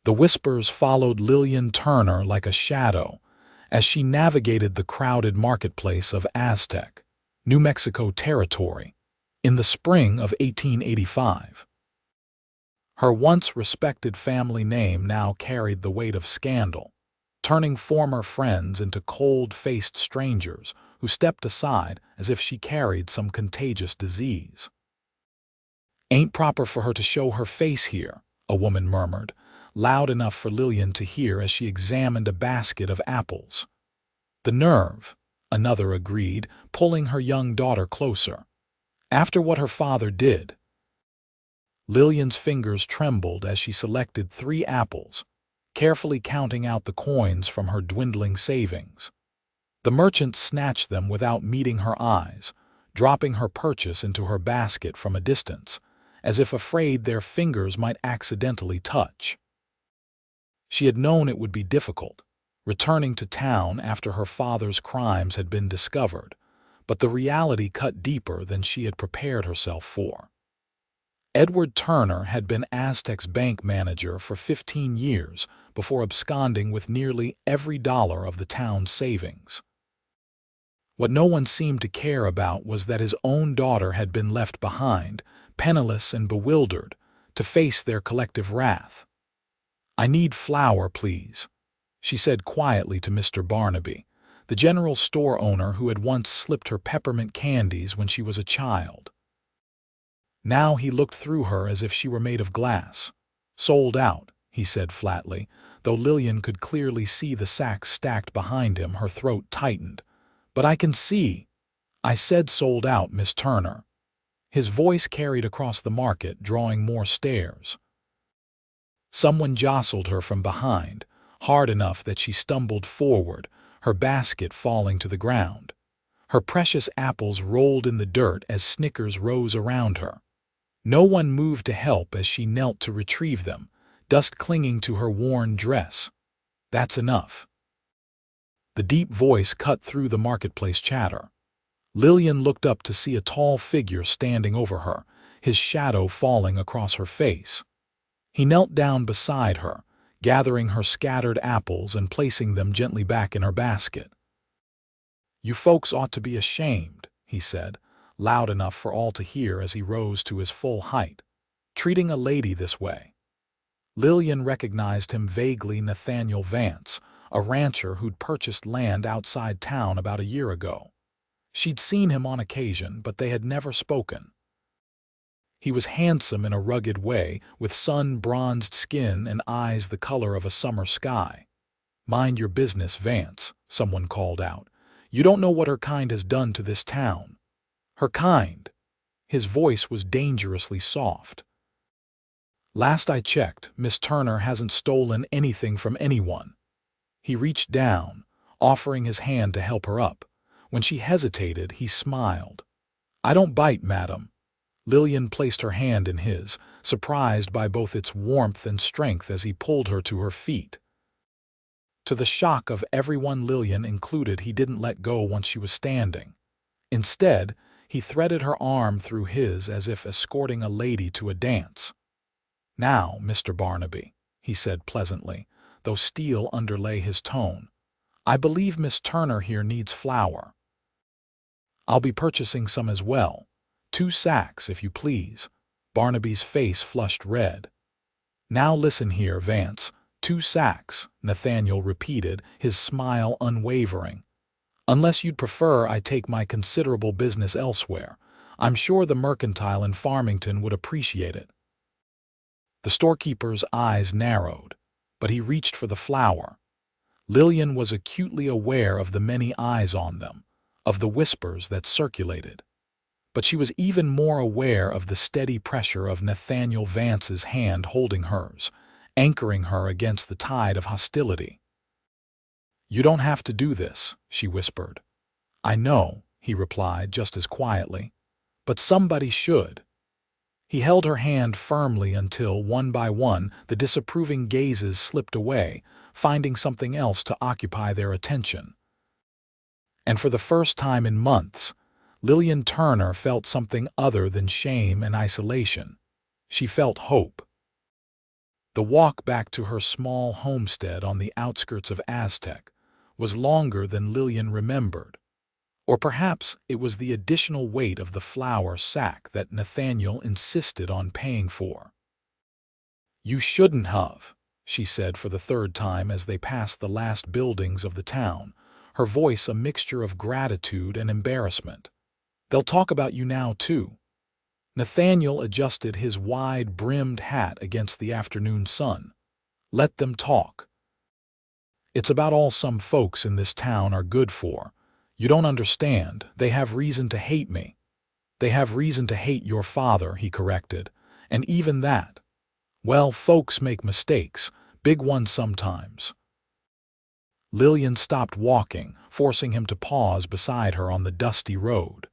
The whispers followed Lillian Turner like a shadow as she navigated the crowded marketplace of Aztec, New Mexico territory, in the spring of 1885. Her once respected family name now carried the weight of scandal, turning former friends into cold-faced strangers who stepped aside as if she carried some contagious disease. "Ain't proper for her to show her face here," a woman murmured, loud enough for Lillian to hear as she examined a basket of apples. "The nerve," another agreed, pulling her young daughter closer. "After what her father did." Lillian's fingers trembled as she selected 3 apples, carefully counting out the coins from her dwindling savings. The merchant snatched them without meeting her eyes, dropping her purchase into her basket from a distance, as if afraid their fingers might accidentally touch. She had known it would be difficult, returning to town after her father's crimes had been discovered, but the reality cut deeper than she had prepared herself for. Edward Turner had been Aztec's bank manager for 15 years before absconding with nearly every dollar of the town's savings. What no one seemed to care about was that his own daughter had been left behind, penniless and bewildered, to face their collective wrath. "I need flour, please," she said quietly to Mr. Barnaby, the general store owner who had once slipped her peppermint candies when she was a child. Now he looked through her as if she were made of glass. "Sold out," he said flatly, though Lillian could clearly see the sacks stacked behind him. Her throat tightened. "But I can see." "I said sold out, Miss Turner." His voice carried across the market, drawing more stares. Someone jostled her from behind, hard enough that she stumbled forward, her basket falling to the ground. Her precious apples rolled in the dirt as snickers rose around her. No one moved to help as she knelt to retrieve them, dust clinging to her worn dress. "That's enough." The deep voice cut through the marketplace chatter. Lillian looked up to see a tall figure standing over her, his shadow falling across her face. He knelt down beside her, gathering her scattered apples and placing them gently back in her basket. "You folks ought to be ashamed," he said, loud enough for all to hear as he rose to his full height. "Treating a lady this way." Lillian recognized him vaguely. Nathaniel Vance, a rancher who'd purchased land outside town about a year ago. She'd seen him on occasion, but they had never spoken. He was handsome in a rugged way, with sun-bronzed skin and eyes the color of a summer sky. "Mind your business, Vance," someone called out. "You don't know what her kind has done to this town." "Her kind?" His voice was dangerously soft. "Last I checked, Miss Turner hasn't stolen anything from anyone." He reached down, offering his hand to help her up. When she hesitated, he smiled. "I don't bite, madam." Lillian placed her hand in his, surprised by both its warmth and strength as he pulled her to her feet. To the shock of everyone, Lillian included, he didn't let go once she was standing. Instead, he threaded her arm through his as if escorting a lady to a dance. "Now, Mr. Barnaby," he said pleasantly, though steel underlay his tone, "I believe Miss Turner here needs flour. I'll be purchasing some as well. 2 sacks, if you please." Barnaby's face flushed red. "Now listen here, Vance. 2 sacks, Nathaniel repeated, his smile unwavering. "Unless you'd prefer I take my considerable business elsewhere. I'm sure the mercantile in Farmington would appreciate it." The storekeeper's eyes narrowed, but he reached for the flour. Lillian was acutely aware of the many eyes on them, of the whispers that circulated. But she was even more aware of the steady pressure of Nathaniel Vance's hand holding hers, anchoring her against the tide of hostility. "You don't have to do this," she whispered. "I know," he replied just as quietly, "but somebody should." He held her hand firmly until, one by one, the disapproving gazes slipped away, finding something else to occupy their attention. And for the first time in months, Lillian Turner felt something other than shame and isolation. She felt hope. The walk back to her small homestead on the outskirts of Aztec was longer than Lillian remembered. Or perhaps it was the additional weight of the flour sack that Nathaniel insisted on paying for. "You shouldn't have," she said for the third time as they passed the last buildings of the town, her voice a mixture of gratitude and embarrassment. "They'll talk about you now, too." Nathaniel adjusted his wide-brimmed hat against the afternoon sun. "Let them talk. It's about all some folks in this town are good for. You don't understand. They have reason to hate me." "They have reason to hate your father," he corrected. "And even that. Well, folks make mistakes, big ones sometimes." Lillian stopped walking, forcing him to pause beside her on the dusty road.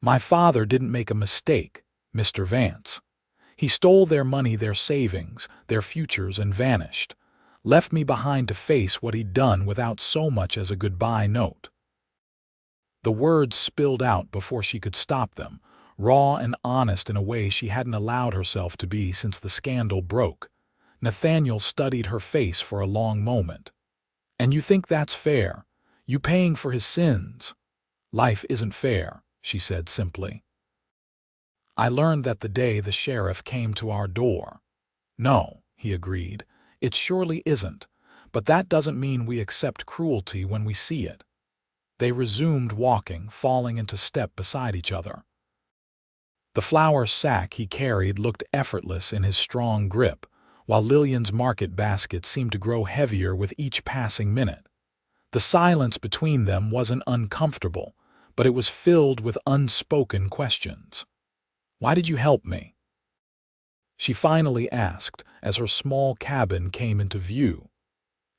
"My father didn't make a mistake, Mr. Vance. He stole their money, their savings, their futures, and vanished. Left me behind to face what he'd done without so much as a goodbye note." The words spilled out before she could stop them, raw and honest in a way she hadn't allowed herself to be since the scandal broke. Nathaniel studied her face for a long moment. "And you think that's fair? You paying for his sins?" "Life isn't fair," she said simply. "I learned that the day the sheriff came to our door." "No," he agreed, "it surely isn't, but that doesn't mean we accept cruelty when we see it." They resumed walking, falling into step beside each other. The flour sack he carried looked effortless in his strong grip, while Lillian's market basket seemed to grow heavier with each passing minute. The silence between them wasn't uncomfortable, but it was filled with unspoken questions. "Why did you help me?" she finally asked as her small cabin came into view.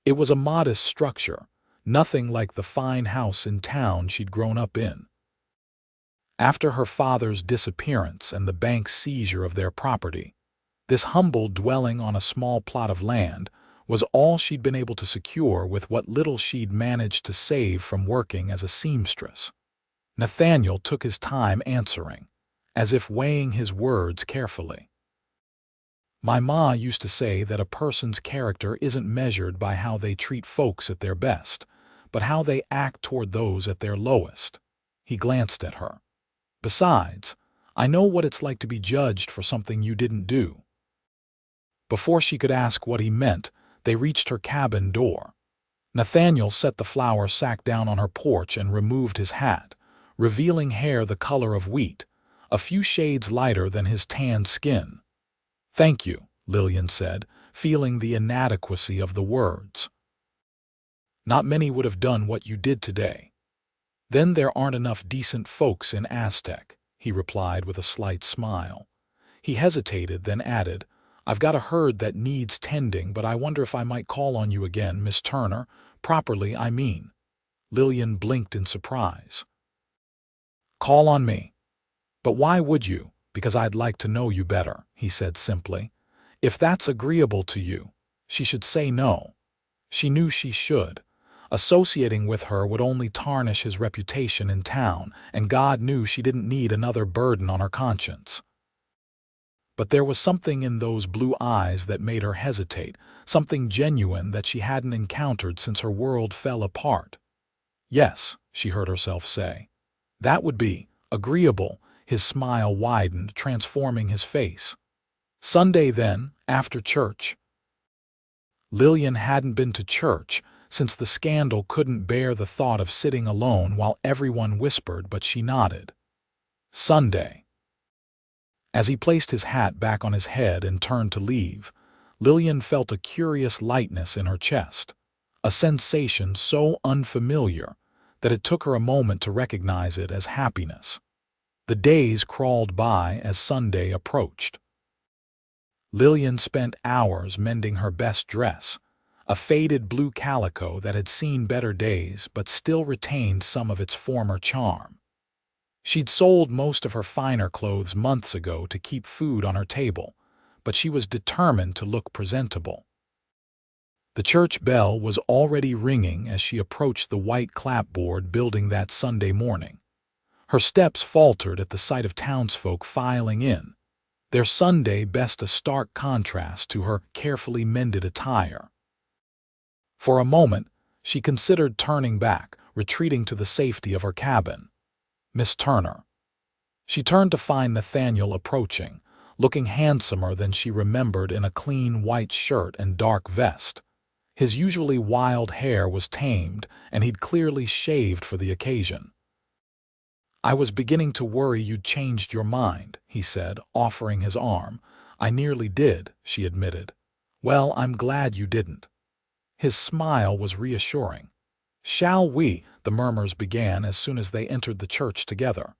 It was a modest structure, nothing like the fine house in town she'd grown up in. After her father's disappearance and the bank's seizure of their property, this humble dwelling on a small plot of land was all she'd been able to secure with what little she'd managed to save from working as a seamstress. Nathaniel took his time answering, as if weighing his words carefully. "My ma used to say that a person's character isn't measured by how they treat folks at their best, but how they act toward those at their lowest." He glanced at her. "Besides, I know what it's like to be judged for something you didn't do." Before she could ask what he meant, they reached her cabin door. Nathaniel set the flour sack down on her porch and removed his hat, revealing hair the color of wheat, a few shades lighter than his tanned skin. "Thank you," Lillian said, feeling the inadequacy of the words. "Not many would have done what you did today." "Then there aren't enough decent folks in Aztec," he replied with a slight smile. He hesitated, then added, "I've got a herd that needs tending, but I wonder if I might call on you again, Miss Turner. Properly, I mean." Lillian blinked in surprise. "Call on me. But why would you?" "Because I'd like to know you better," he said simply. "If that's agreeable to you." She should say no. She knew she should. Associating with her would only tarnish his reputation in town, and God knew she didn't need another burden on her conscience. But there was something in those blue eyes that made her hesitate, something genuine that she hadn't encountered since her world fell apart. "Yes," she heard herself say. "That would be agreeable." His smile widened, transforming his face. "Sunday, then, after church." Lillian hadn't been to church since the scandal, couldn't bear the thought of sitting alone while everyone whispered, but she nodded. "Sunday." As he placed his hat back on his head and turned to leave, Lillian felt a curious lightness in her chest, a sensation so unfamiliar that it took her a moment to recognize it as happiness. The days crawled by as Sunday approached. Lillian spent hours mending her best dress, a faded blue calico that had seen better days but still retained some of its former charm. She'd sold most of her finer clothes months ago to keep food on her table, but she was determined to look presentable. The church bell was already ringing as she approached the white clapboard building that Sunday morning. Her steps faltered at the sight of townsfolk filing in. their Sunday best a stark contrast to her carefully mended attire. For a moment, she considered turning back, retreating to the safety of her cabin. Miss Turner. She turned to find Nathaniel approaching, looking handsomer than she remembered in a clean white shirt and dark vest. His usually wild hair was tamed, and he'd clearly shaved for the occasion. "I was beginning to worry you'd changed your mind," he said, offering his arm. "I nearly did," she admitted. "Well, I'm glad you didn't." His smile was reassuring. "Shall we?" the murmurs began as soon as they entered the church together.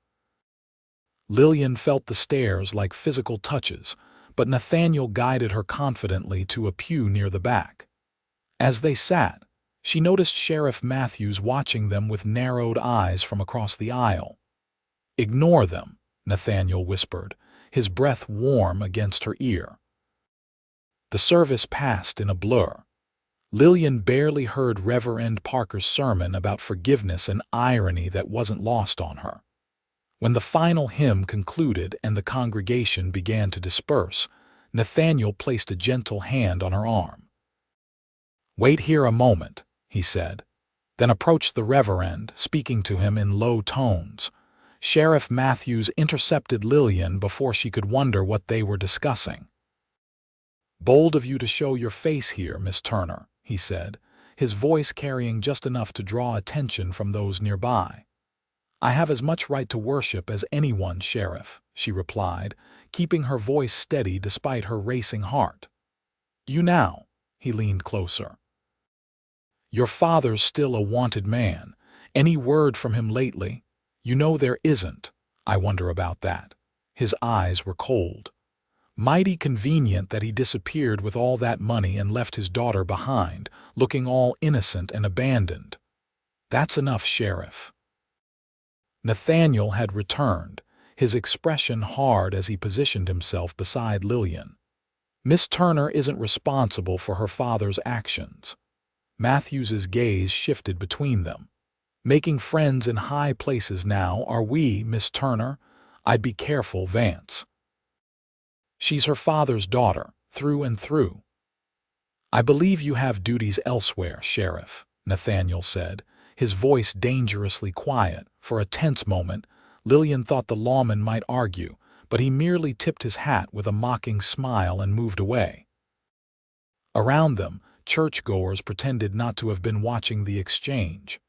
Lillian felt the stares like physical touches, but Nathaniel guided her confidently to a pew near the back. As they sat, she noticed Sheriff Matthews watching them with narrowed eyes from across the aisle. "Ignore them," Nathaniel whispered, his breath warm against her ear. The service passed in a blur. Lillian barely heard Reverend Parker's sermon about forgiveness and irony that wasn't lost on her. When the final hymn concluded and the congregation began to disperse, Nathaniel placed a gentle hand on her arm. "Wait here a moment," he said, then approached the Reverend, speaking to him in low tones. Sheriff Matthews intercepted Lillian before she could wonder what they were discussing. "Bold of you to show your face here, Miss Turner," he said, his voice carrying just enough to draw attention from those nearby. "I have as much right to worship as anyone, Sheriff," she replied, keeping her voice steady despite her racing heart. "You now," he leaned closer. "Your father's still a wanted man. Any word from him lately?" "You know there isn't. I wonder about that." His eyes were cold. "Mighty convenient that he disappeared with all that money and left his daughter behind, looking all innocent and abandoned." "That's enough, Sheriff." Nathaniel had returned, his expression hard as he positioned himself beside Lillian. "Miss Turner isn't responsible for her father's actions." Matthews's gaze shifted between them. "Making friends in high places now, are we, Miss Turner? I'd be careful, Vance. She's her father's daughter, through and through." "I believe you have duties elsewhere, Sheriff," Nathaniel said, his voice dangerously quiet. For a tense moment, Lillian thought the lawman might argue, but he merely tipped his hat with a mocking smile and moved away. Around them, churchgoers pretended not to have been watching the exchange.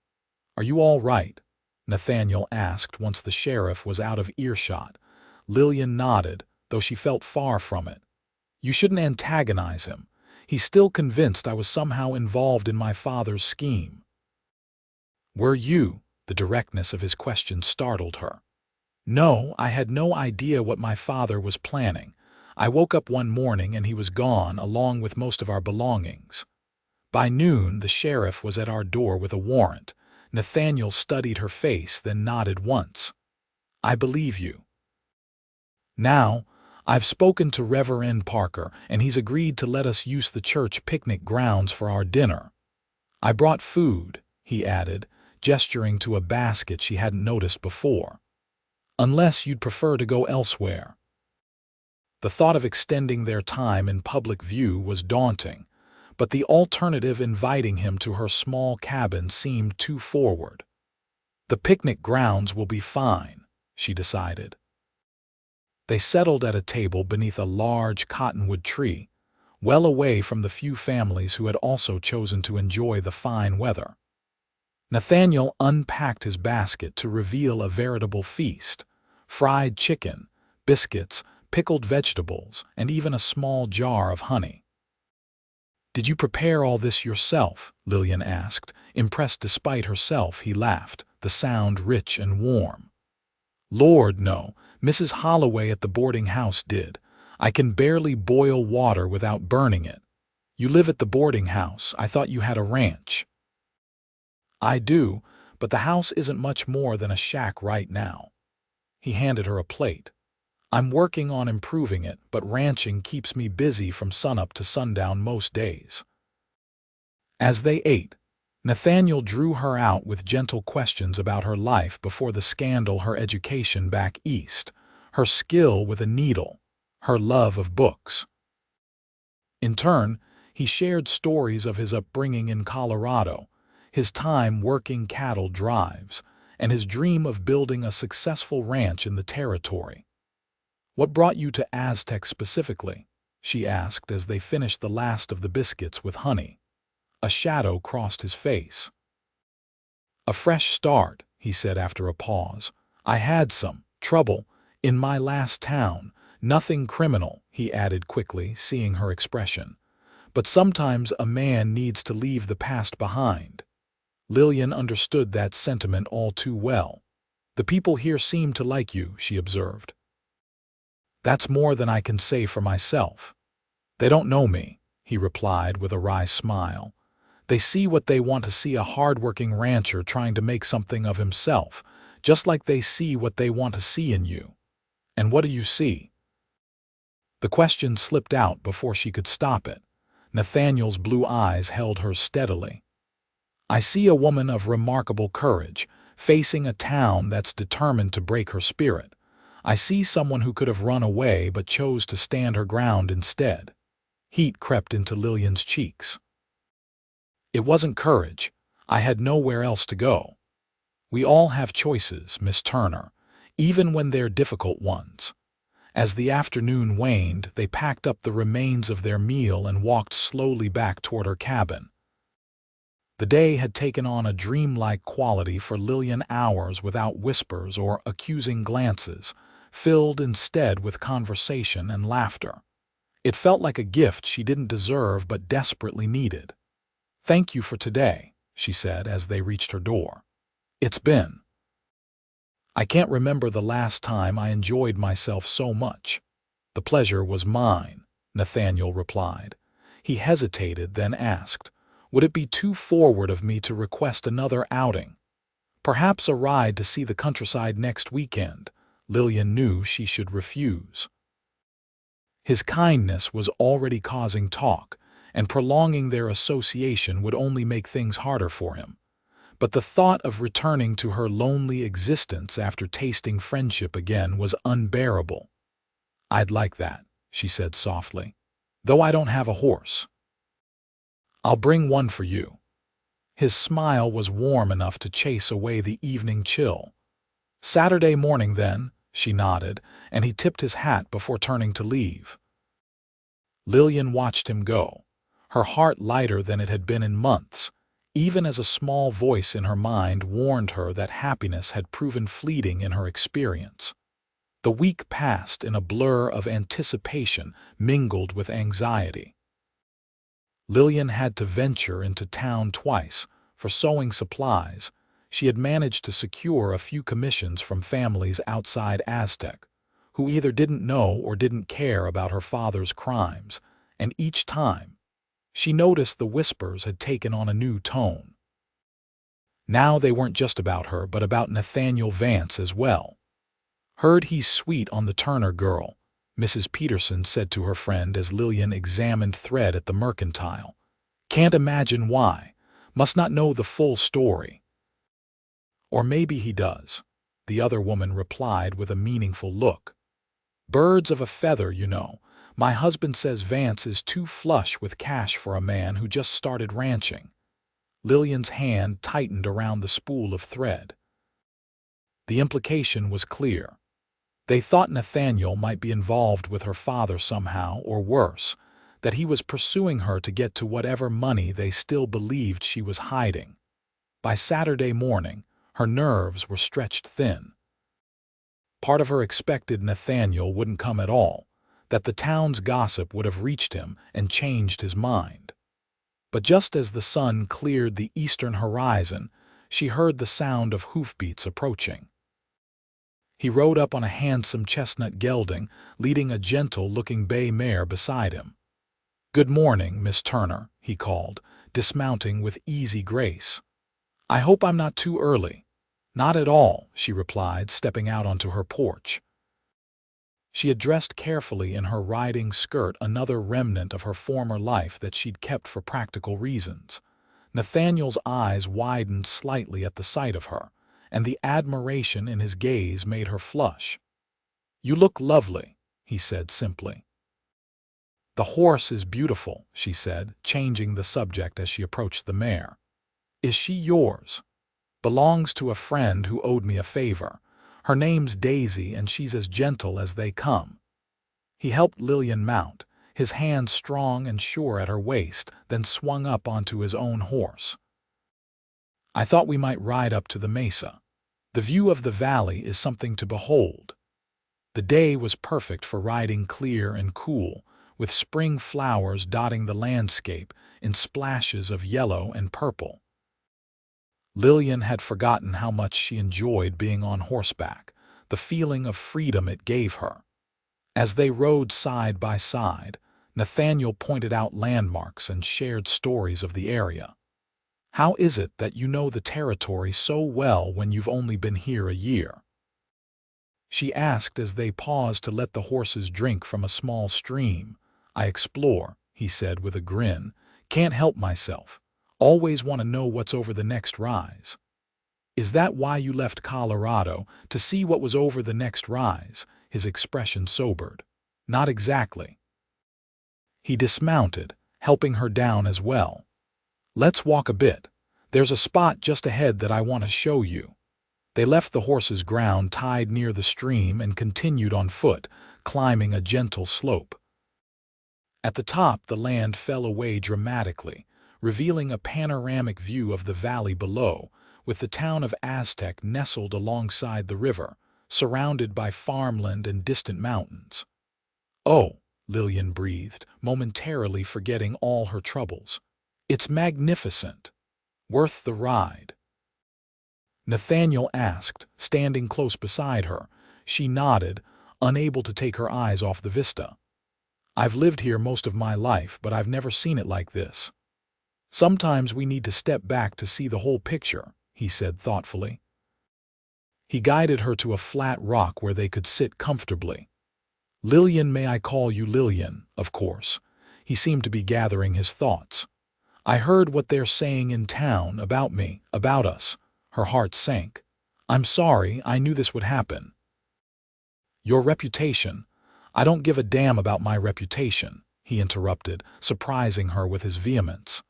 "Are you all right?" Nathaniel asked once the sheriff was out of earshot. Lillian nodded, though she felt far from it. "You shouldn't antagonize him. He's still convinced I was somehow involved in my father's scheme." "Were you?" The directness of his question startled her. "No, I had no idea what my father was planning. I woke up one morning and he was gone, along with most of our belongings." By noon, the sheriff was at our door with a warrant. Nathaniel studied her face, then nodded once. "I believe you." "Now, I've spoken to Reverend Parker, and he's agreed to let us use the church picnic grounds for our dinner. I brought food," he added, gesturing to a basket she hadn't noticed before. "Unless you'd prefer to go elsewhere." The thought of extending their time in public view was daunting, but the alternative, inviting him to her small cabin, seemed too forward. "The picnic grounds will be fine," she decided. They settled at a table beneath a large cottonwood tree, well away from the few families who had also chosen to enjoy the fine weather. Nathaniel unpacked his basket to reveal a veritable feast: fried chicken, biscuits, pickled vegetables, and even a small jar of honey. "Did you prepare all this yourself?" Lillian asked. Impressed despite herself, he laughed, the sound rich and warm. "Lord, no. Mrs. Holloway at the boarding house did. I can barely boil water without burning it." "You live at the boarding house. I thought you had a ranch." "I do, but the house isn't much more than a shack right now." He handed her a plate. "I'm working on improving it, but ranching keeps me busy from sunup to sundown most days." As they ate, Nathaniel drew her out with gentle questions about her life before the scandal, her education back east, her skill with a needle. her love of books. In turn, he shared stories of his upbringing in Colorado, his time working cattle drives, and his dream of building a successful ranch in the territory. "What brought you to Aztec specifically?" she asked as they finished the last of the biscuits with honey. A shadow crossed his face. "A fresh start," he said after a pause. "I had some trouble in my last town. Nothing criminal," he added quickly, seeing her expression. "But sometimes a man needs to leave the past behind." Lillian understood that sentiment all too well. "The people here seem to like you," she observed. "That's more than I can say for myself." "They don't know me," he replied with a wry smile. "They see what they want to see, a hard-working rancher trying to make something of himself, just like they see what they want to see in you." "And what do you see?" The question slipped out before she could stop it. Nathaniel's blue eyes held hers steadily. "I see a woman of remarkable courage, facing a town that's determined to break her spirit. I see someone who could have run away but chose to stand her ground instead." Heat crept into Lillian's cheeks. "It wasn't courage. I had nowhere else to go." "We all have choices, Miss Turner, even when they're difficult ones." As the afternoon waned, they packed up the remains of their meal and walked slowly back toward her cabin. The day had taken on a dreamlike quality for Lillian, hours without whispers or accusing glances, filled instead with conversation and laughter. It felt like a gift she didn't deserve but desperately needed. "Thank you for today," she said as they reached her door. I can't remember the last time I enjoyed myself so much." "The pleasure was mine," Nathaniel replied. He hesitated, then asked, "Would it be too forward of me to request another outing? Perhaps a ride to see the countryside next weekend?" Lillian knew she should refuse. His kindness was already causing talk, and prolonging their association would only make things harder for him. But the thought of returning to her lonely existence after tasting friendship again was unbearable. "I'd like that," she said softly, "though I don't have a horse." "I'll bring one for you." His smile was warm enough to chase away the evening chill. "Saturday morning, then," she nodded, and he tipped his hat before turning to leave. Lillian watched him go, her heart lighter than it had been in months, even as a small voice in her mind warned her that happiness had proven fleeting in her experience. The week passed in a blur of anticipation mingled with anxiety. Lillian had to venture into town twice for sewing supplies. She had managed to secure a few commissions from families outside Aztec, who either didn't know or didn't care about her father's crimes, and each time, she noticed the whispers had taken on a new tone. Now they weren't just about her, but about Nathaniel Vance as well. "Heard he's sweet on the Turner girl," Mrs. Peterson said to her friend as Lillian examined thread at the mercantile. "Can't imagine why. Must not know the full story." "Or maybe he does," the other woman replied with a meaningful look. "Birds of a feather, you know. My husband says Vance is too flush with cash for a man who just started ranching." Lillian's hand tightened around the spool of thread. The implication was clear. They thought Nathaniel might be involved with her father somehow, or worse, that he was pursuing her to get to whatever money they still believed she was hiding. By Saturday morning, her nerves were stretched thin. Part of her expected Nathaniel wouldn't come at all, that the town's gossip would have reached him and changed his mind. But just as the sun cleared the eastern horizon, she heard the sound of hoofbeats approaching. He rode up on a handsome chestnut gelding, leading a gentle-looking bay mare beside him. "Good morning, Miss Turner," he called, dismounting with easy grace. "I hope I'm not too early." "Not at all," she replied, stepping out onto her porch. She had dressed carefully in her riding skirt, another remnant of her former life that she'd kept for practical reasons. Nathaniel's eyes widened slightly at the sight of her, and the admiration in his gaze made her flush. "You look lovely," he said simply. The horse is beautiful, she said, changing the subject as she approached the mare. Is she yours? Belongs to a friend who owed me a favor. Her name's Daisy, and she's as gentle as they come. He helped Lillian mount, his hand strong and sure at her waist, then swung up onto his own horse. I thought we might ride up to the mesa. The view of the valley is something to behold. The day was perfect for riding, clear and cool, with spring flowers dotting the landscape in splashes of yellow and purple. Lillian had forgotten how much she enjoyed being on horseback, the feeling of freedom it gave her. As they rode side by side, Nathaniel pointed out landmarks and shared stories of the area. How is it that you know the territory so well when you've only been here a year? She asked as they paused to let the horses drink from a small stream. I explore, he said with a grin. Can't help myself. Always want to know what's over the next rise. Is that why you left Colorado, to see what was over the next rise? His expression sobered. Not exactly. He dismounted, helping her down as well. Let's walk a bit. There's a spot just ahead that I want to show you. They left the horses' ground tied near the stream and continued on foot, climbing a gentle slope. At the top, the land fell away dramatically, revealing a panoramic view of the valley below, with the town of Aztec nestled alongside the river, surrounded by farmland and distant mountains. Oh, Lillian breathed, momentarily forgetting all her troubles. It's magnificent. Worth the ride? Nathaniel asked, standing close beside her. She nodded, unable to take her eyes off the vista. I've lived here most of my life, but I've never seen it like this. Sometimes we need to step back to see the whole picture, he said thoughtfully. He guided her to a flat rock where they could sit comfortably. Lillian, may I call you Lillian, of course. He seemed to be gathering his thoughts. I heard what they're saying in town about me, about us. Her heart sank. I'm sorry, I knew this would happen. Your reputation. I don't give a damn about my reputation, he interrupted, surprising her with his vehemence.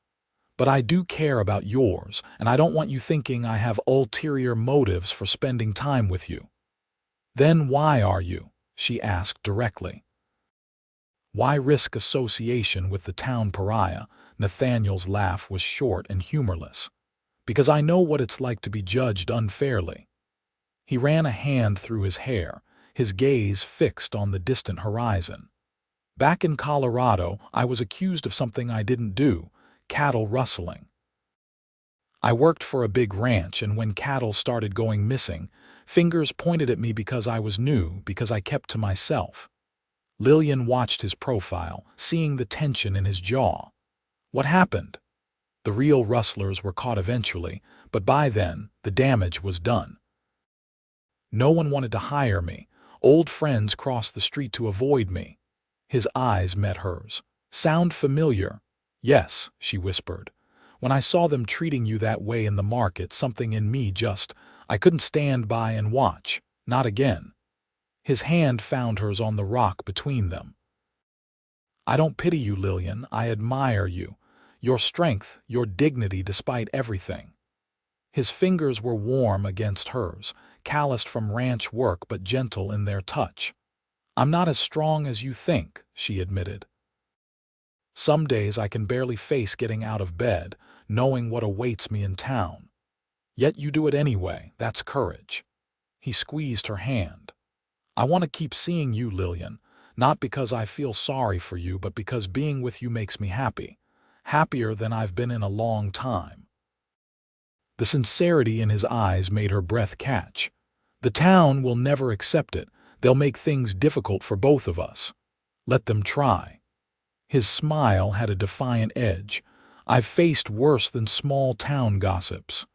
But I do care about yours, and I don't want you thinking I have ulterior motives for spending time with you. Then why are you? She asked directly. Why risk association with the town pariah? Nathaniel's laugh was short and humorless. Because I know what it's like to be judged unfairly. He ran a hand through his hair, his gaze fixed on the distant horizon. Back in Colorado, I was accused of something I didn't do, cattle rustling. I worked for a big ranch, and when cattle started going missing, fingers pointed at me because I was new, because I kept to myself. Lillian watched his profile, seeing the tension in his jaw. What happened? The real rustlers were caught eventually, but by then, the damage was done. No one wanted to hire me. Old friends crossed the street to avoid me. His eyes met hers. Sound familiar? Yes, she whispered. When I saw them treating you that way in the market, something in me I couldn't stand by and watch. Not again. His hand found hers on the rock between them. I don't pity you, Lillian. I admire you. Your strength, your dignity despite everything. His fingers were warm against hers, calloused from ranch work but gentle in their touch. I'm not as strong as you think, she admitted. Some days I can barely face getting out of bed, knowing what awaits me in town. Yet you do it anyway. That's courage. He squeezed her hand. I want to keep seeing you, Lillian, not because I feel sorry for you, but because being with you makes me happy. Happier than I've been in a long time. The sincerity in his eyes made her breath catch. The town will never accept it. They'll make things difficult for both of us. Let them try. His smile had a defiant edge. I've faced worse than small town gossips.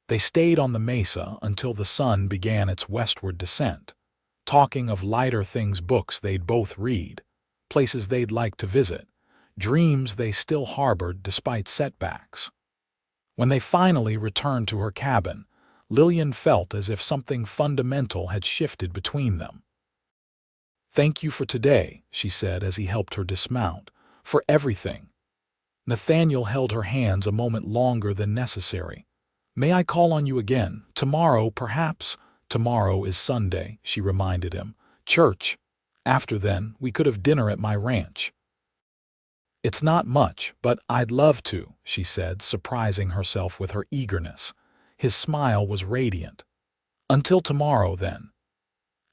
They stayed on the mesa until the sun began its westward descent, talking of lighter things, books they'd both read, places they'd like to visit, dreams they still harbored despite setbacks. When they finally returned to her cabin, Lillian felt as if something fundamental had shifted between them. "Thank you for today," she said as he helped her dismount. "For everything." Nathaniel held her hands a moment longer than necessary. "May I call on you again? Tomorrow, perhaps?" "Tomorrow is Sunday," she reminded him. "Church. After then, we could have dinner at my ranch." "It's not much, but I'd love to," she said, surprising herself with her eagerness. His smile was radiant. "Until tomorrow, then."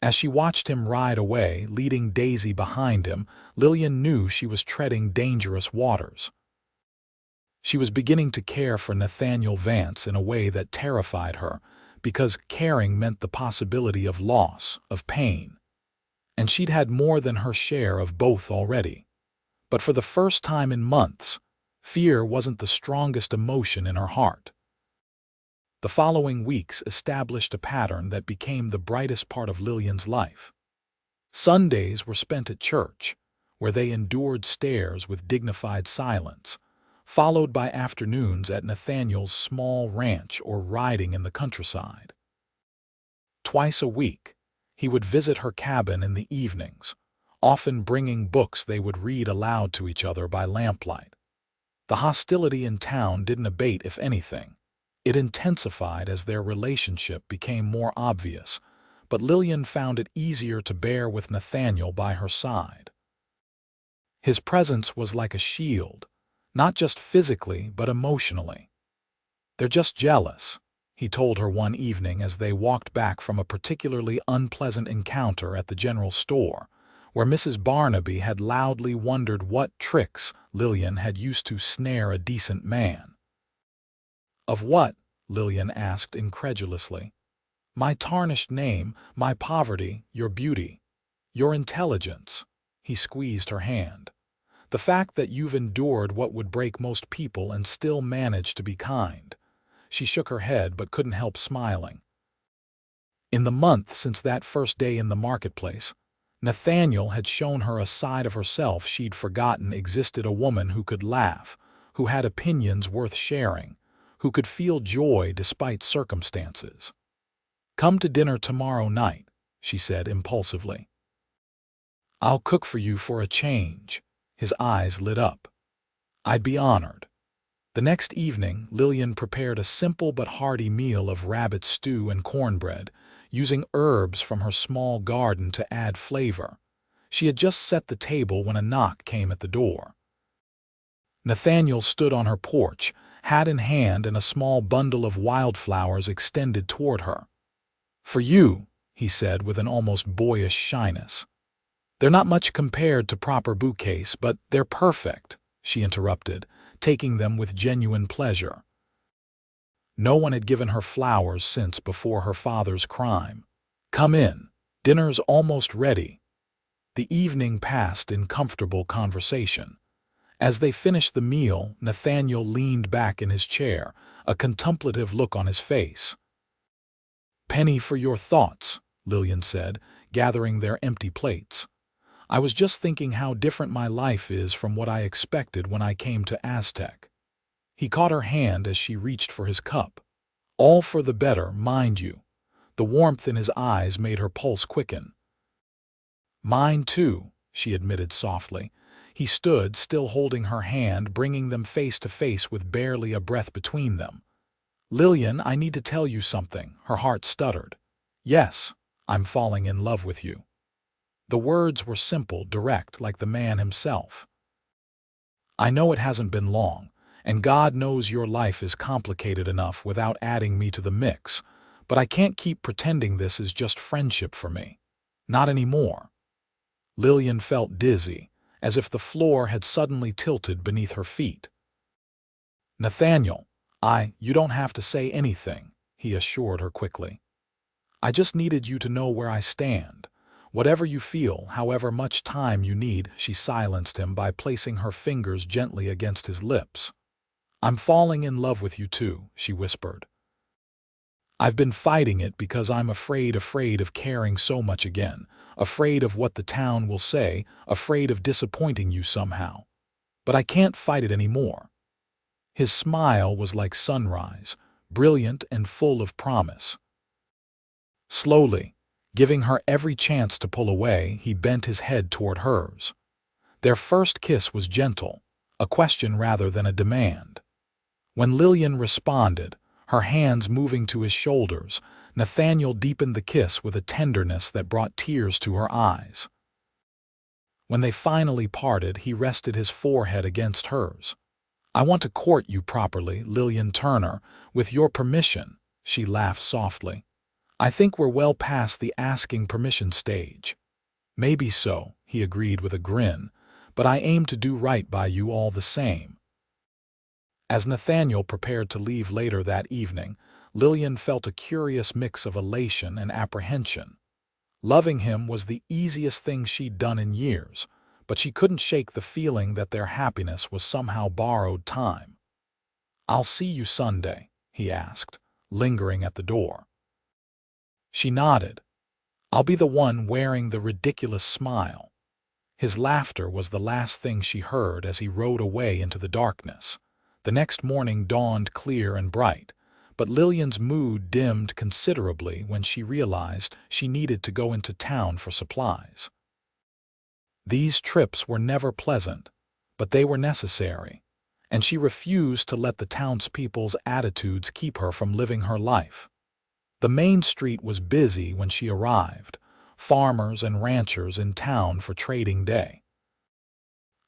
As she watched him ride away, leading Daisy behind him, Lillian knew she was treading dangerous waters. She was beginning to care for Nathaniel Vance in a way that terrified her, because caring meant the possibility of loss, of pain. And she'd had more than her share of both already. But for the first time in months, fear wasn't the strongest emotion in her heart. The following weeks established a pattern that became the brightest part of Lillian's life. Sundays were spent at church, where they endured stares with dignified silence, followed by afternoons at Nathaniel's small ranch or riding in the countryside. Twice a week, he would visit her cabin in the evenings, often bringing books they would read aloud to each other by lamplight. The hostility in town didn't abate, if anything. It intensified as their relationship became more obvious, but Lillian found it easier to bear with Nathaniel by her side. His presence was like a shield, not just physically but emotionally. "They're just jealous," he told her one evening as they walked back from a particularly unpleasant encounter at the general store, where Mrs. Barnaby had loudly wondered what tricks Lillian had used to snare a decent man. "Of what?" Lillian asked incredulously. "My tarnished name, my poverty, your beauty, your intelligence." He squeezed her hand. "The fact that you've endured what would break most people and still managed to be kind." She shook her head but couldn't help smiling. In the month since that first day in the marketplace, Nathaniel had shown her a side of herself she'd forgotten existed, a woman who could laugh, who had opinions worth sharing, who could feel joy despite circumstances. "Come to dinner tomorrow night," she said impulsively. "I'll cook for you for a change." His eyes lit up. "I'd be honored." The next evening, Lillian prepared a simple but hearty meal of rabbit stew and cornbread, using herbs from her small garden to add flavor. She had just set the table when a knock came at the door. Nathaniel stood on her porch, hat in hand and a small bundle of wildflowers extended toward her. "For you," he said with an almost boyish shyness. "They're not much compared to proper bouquets, but they're perfect," she interrupted, taking them with genuine pleasure. No one had given her flowers since before her father's crime. "Come in. Dinner's almost ready." The evening passed in comfortable conversation. As they finished the meal, Nathaniel leaned back in his chair, a contemplative look on his face. "Penny for your thoughts," Lillian said, gathering their empty plates. "I was just thinking how different my life is from what I expected when I came to Aztec." He caught her hand as she reached for his cup. "All for the better, mind you." The warmth in his eyes made her pulse quicken. "Mine too," she admitted softly. He stood, still holding her hand, bringing them face to face with barely a breath between them. "Lillian, I need to tell you something," her heart stuttered. "Yes, I'm falling in love with you." The words were simple, direct, like the man himself. "I know it hasn't been long, and God knows your life is complicated enough without adding me to the mix, but I can't keep pretending this is just friendship for me. Not anymore." Lillian felt dizzy, as if the floor had suddenly tilted beneath her feet. "Nathaniel, you don't have to say anything," he assured her quickly. "I just needed you to know where I stand. Whatever you feel, however much time you need." She silenced him by placing her fingers gently against his lips. "I'm falling in love with you too," she whispered. "I've been fighting it because I'm afraid of caring so much again, afraid of what the town will say, afraid of disappointing you somehow. But I can't fight it anymore." His smile was like sunrise, brilliant and full of promise. Slowly, Giving her every chance to pull away, he bent his head toward hers. Their first kiss was gentle, a question rather than a demand. When Lillian responded, her hands moving to his shoulders, Nathaniel deepened the kiss with a tenderness that brought tears to her eyes. When they finally parted, he rested his forehead against hers. "I want to court you properly, Lillian Turner, with your permission," she laughed softly. "I think we're well past the asking permission stage." "Maybe so," he agreed with a grin, "but I aim to do right by you all the same." As Nathaniel prepared to leave later that evening, Lillian felt a curious mix of elation and apprehension. Loving him was the easiest thing she'd done in years, but she couldn't shake the feeling that their happiness was somehow borrowed time. "I'll see you Sunday," he asked, lingering at the door. She nodded. "I'll be the one wearing the ridiculous smile." His laughter was the last thing she heard as he rode away into the darkness. The next morning dawned clear and bright, but Lillian's mood dimmed considerably when she realized she needed to go into town for supplies. These trips were never pleasant, but they were necessary, and she refused to let the townspeople's attitudes keep her from living her life. The main street was busy when she arrived, farmers and ranchers in town for trading day.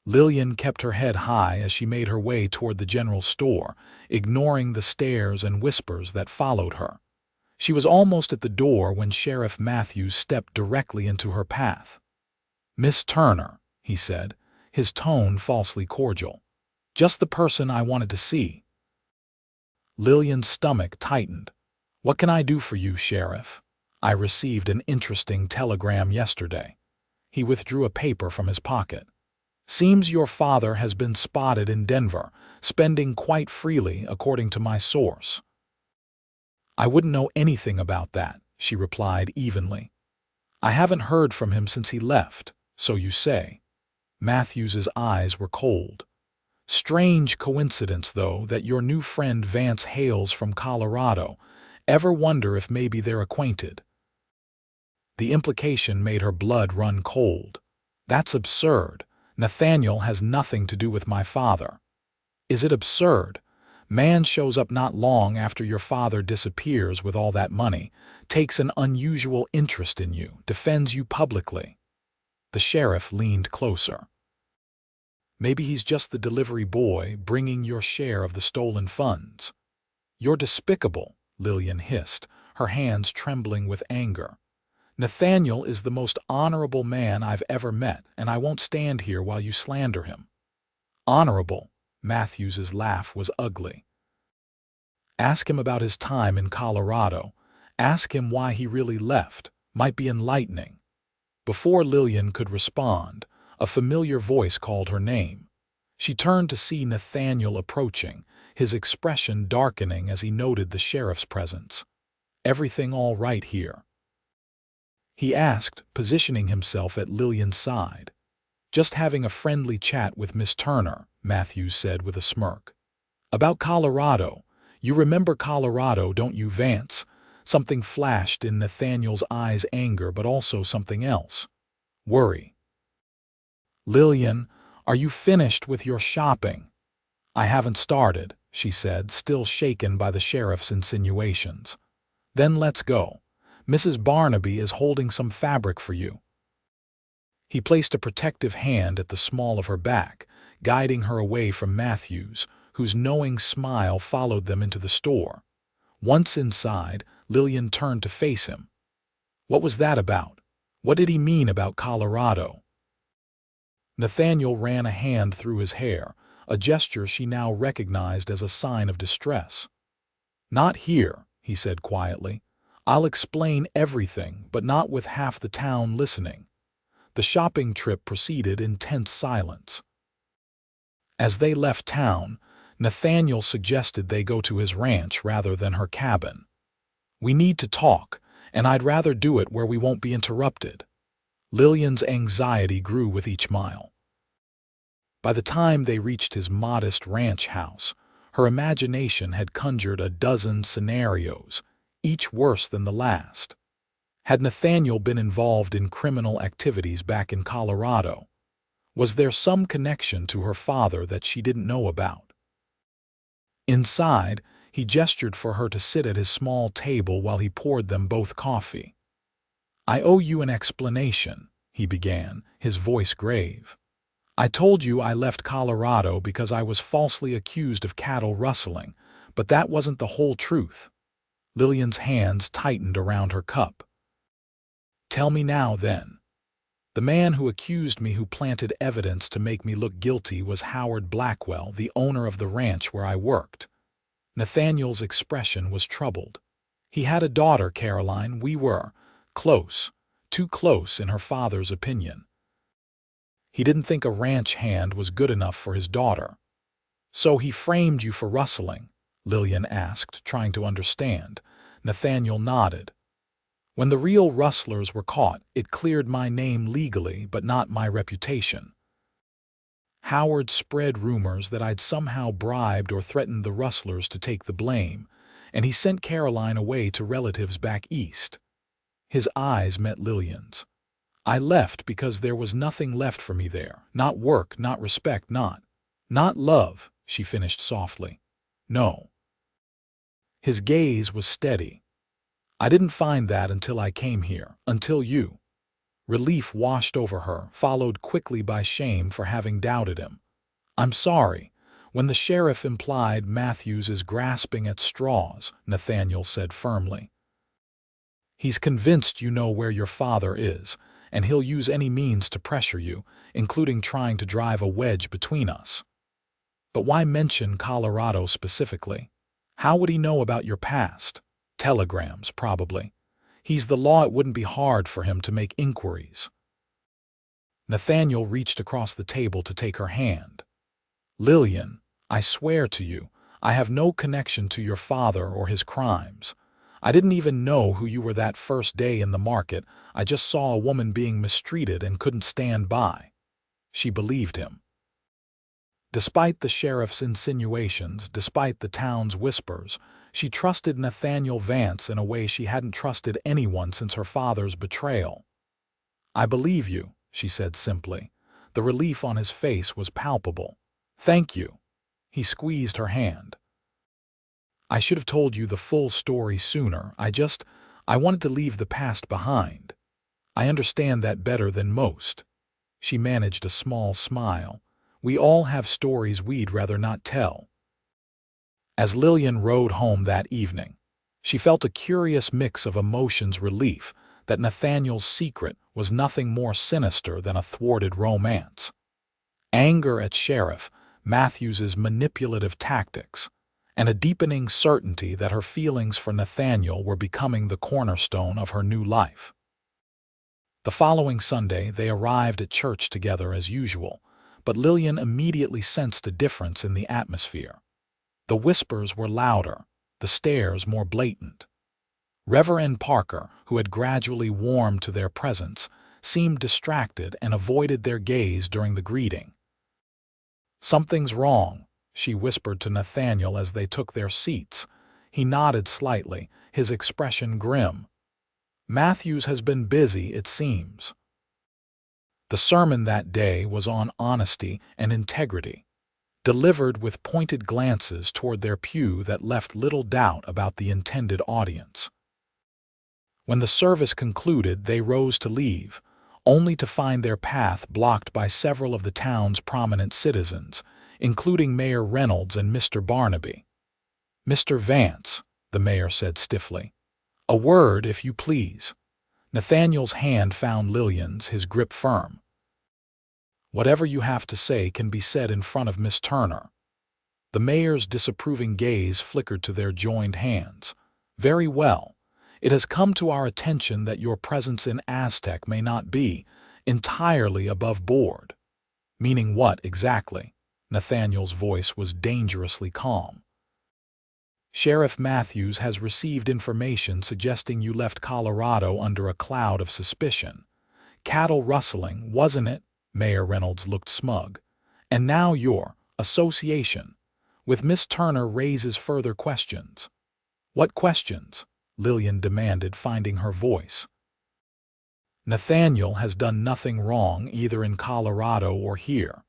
Lillian kept her head high as she made her way toward the general store, ignoring the stares and whispers that followed her. She was almost at the door when Sheriff Matthews stepped directly into her path. "Miss Turner," he said, his tone falsely cordial. "Just the person I wanted to see." Lillian's stomach tightened. "What can I do for you, Sheriff? I received an interesting telegram yesterday." He withdrew a paper from his pocket. "Seems your father has been spotted in Denver, spending quite freely, according to my source." "I wouldn't know anything about that," she replied evenly. "I haven't heard from him since he left, so you say." Matthews's eyes were cold. "Strange coincidence, though, that your new friend Vance hails from Colorado. Ever wonder if maybe they're acquainted?" The implication made her blood run cold. "That's absurd. Nathaniel has nothing to do with my father." "Is it absurd? Man shows up not long after your father disappears with all that money, takes an unusual interest in you, defends you publicly." The sheriff leaned closer. "Maybe he's just the delivery boy bringing your share of the stolen funds." "You're despicable," Lillian hissed, her hands trembling with anger. "Nathaniel is the most honorable man I've ever met, and I won't stand here while you slander him." "Honorable?" Matthews's laugh was ugly. "Ask him about his time in Colorado. Ask him why he really left. Might be enlightening." Before Lillian could respond, a familiar voice called her name. She turned to see Nathaniel approaching, his expression darkening as he noted the sheriff's presence. "Everything all right here?" he asked, positioning himself at Lillian's side. "Just having a friendly chat with Miss Turner," Matthews said with a smirk. "About Colorado. You remember Colorado, don't you, Vance?" Something flashed in Nathaniel's eyes, anger, but also something else. Worry. "Lillian, are you finished with your shopping?" "I haven't started," she said, still shaken by the sheriff's insinuations. "Then let's go. Mrs. Barnaby is holding some fabric for you." He placed a protective hand at the small of her back, guiding her away from Matthews, whose knowing smile followed them into the store. Once inside, Lillian turned to face him. What was that about? What did he mean about Colorado? Nathaniel ran a hand through his hair, a gesture she now recognized as a sign of distress. "Not here," he said quietly. "I'll explain everything, but not with half the town listening." The shopping trip proceeded in tense silence. As they left town, Nathaniel suggested they go to his ranch rather than her cabin. "We need to talk, and I'd rather do it where we won't be interrupted." Lillian's anxiety grew with each mile. By the time they reached his modest ranch house, her imagination had conjured a dozen scenarios, each worse than the last. Had Nathaniel been involved in criminal activities back in Colorado? Was there some connection to her father that she didn't know about? Inside, he gestured for her to sit at his small table while he poured them both coffee. "I owe you an explanation," he began, his voice grave. "I told you I left Colorado because I was falsely accused of cattle rustling, but that wasn't the whole truth." Lillian's hands tightened around her cup. "Tell me now, then." "The man who accused me, who planted evidence to make me look guilty, was Howard Blackwell, the owner of the ranch where I worked." Nathaniel's expression was troubled. "He had a daughter, Caroline. We were close, too close in her father's opinion. He didn't think a ranch hand was good enough for his daughter." "So he framed you for rustling?" Lillian asked, trying to understand. Nathaniel nodded. "When the real rustlers were caught, it cleared my name legally, but not my reputation. Howard spread rumors that I'd somehow bribed or threatened the rustlers to take the blame, and he sent Caroline away to relatives back east." His eyes met Lillian's. "I left because there was nothing left for me there. Not work, not respect, not love," she finished softly. "No." His gaze was steady. "I didn't find that until I came here, until you." Relief washed over her, followed quickly by shame for having doubted him. "I'm sorry." When the sheriff implied Matthews is grasping at straws, Nathaniel said firmly, "He's convinced you know where your father is, and he'll use any means to pressure you, including trying to drive a wedge between us." "But why mention Colorado specifically? How would he know about your past?" "Telegrams, probably. He's the law. It wouldn't be hard for him to make inquiries." Nathaniel reached across the table to take her hand. "Lillian, I swear to you, I have no connection to your father or his crimes. I didn't even know who you were that first day in the market. I just saw a woman being mistreated and couldn't stand by." She believed him. Despite the sheriff's insinuations, despite the town's whispers, she trusted Nathaniel Vance in a way she hadn't trusted anyone since her father's betrayal. "I believe you," she said simply. The relief on his face was palpable. "Thank you." He squeezed her hand. "I should have told you the full story sooner. I wanted to leave the past behind. I understand that better than most." She managed a small smile. "We all have stories we'd rather not tell." As Lillian rode home that evening, she felt a curious mix of emotions: relief that Nathaniel's secret was nothing more sinister than a thwarted romance, anger at Sheriff Matthews's manipulative tactics, and a deepening certainty that her feelings for Nathaniel were becoming the cornerstone of her new life. The following Sunday, they arrived at church together as usual, but Lillian immediately sensed a difference in the atmosphere. The whispers were louder, the stares more blatant. Reverend Parker, who had gradually warmed to their presence, seemed distracted and avoided their gaze during the greeting. "Something's wrong," she whispered to Nathaniel as they took their seats. He nodded slightly, his expression grim. "Matthews has been busy, it seems." The sermon that day was on honesty and integrity, delivered with pointed glances toward their pew that left little doubt about the intended audience. When the service concluded, they rose to leave, only to find their path blocked by several of the town's prominent citizens, including Mayor Reynolds and Mr. Barnaby. "Mr. Vance," the mayor said stiffly, "a word, if you please." Nathaniel's hand found Lillian's, his grip firm. "Whatever you have to say can be said in front of Miss Turner." The mayor's disapproving gaze flickered to their joined hands. "Very well. It has come to our attention that your presence in Aztec may not be entirely above board." "Meaning what, exactly?" Nathaniel's voice was dangerously calm. "Sheriff Matthews has received information suggesting you left Colorado under a cloud of suspicion. Cattle rustling, wasn't it?" Mayor Reynolds looked smug. "And now your association with Miss Turner raises further questions." "What questions?" Lillian demanded, finding her voice. Nathaniel has done nothing wrong either in Colorado or here.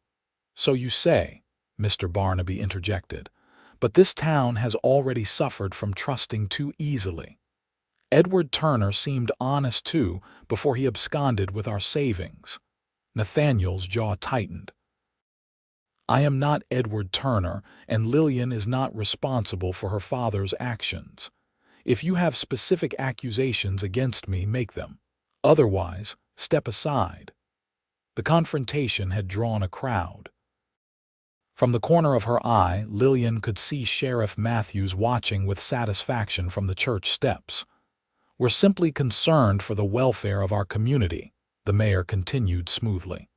So you say, Mr. Barnaby interjected, but this town has already suffered from trusting too easily. Edward Turner seemed honest too before he absconded with our savings. Nathaniel's jaw tightened. I am not Edward Turner, and Lillian is not responsible for her father's actions. If you have specific accusations against me, make them. Otherwise, step aside. The confrontation had drawn a crowd. From the corner of her eye, Lillian could see Sheriff Matthews watching with satisfaction from the church steps. We're simply concerned for the welfare of our community, the mayor continued smoothly.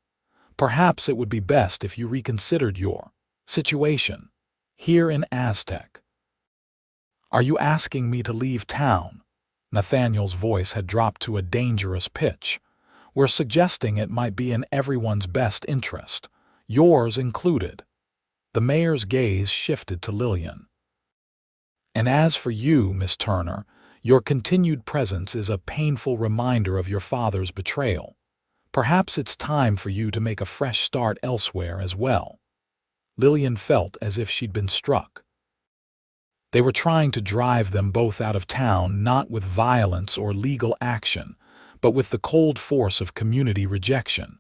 Perhaps it would be best if you reconsidered your situation here in Aztec. Are you asking me to leave town? Nathaniel's voice had dropped to a dangerous pitch. We're suggesting it might be in everyone's best interest, yours included. The mayor's gaze shifted to Lillian. And as for you, Miss Turner, your continued presence is a painful reminder of your father's betrayal. Perhaps it's time for you to make a fresh start elsewhere as well. Lillian felt as if she'd been struck. They were trying to drive them both out of town not with violence or legal action, but with the cold force of community rejection.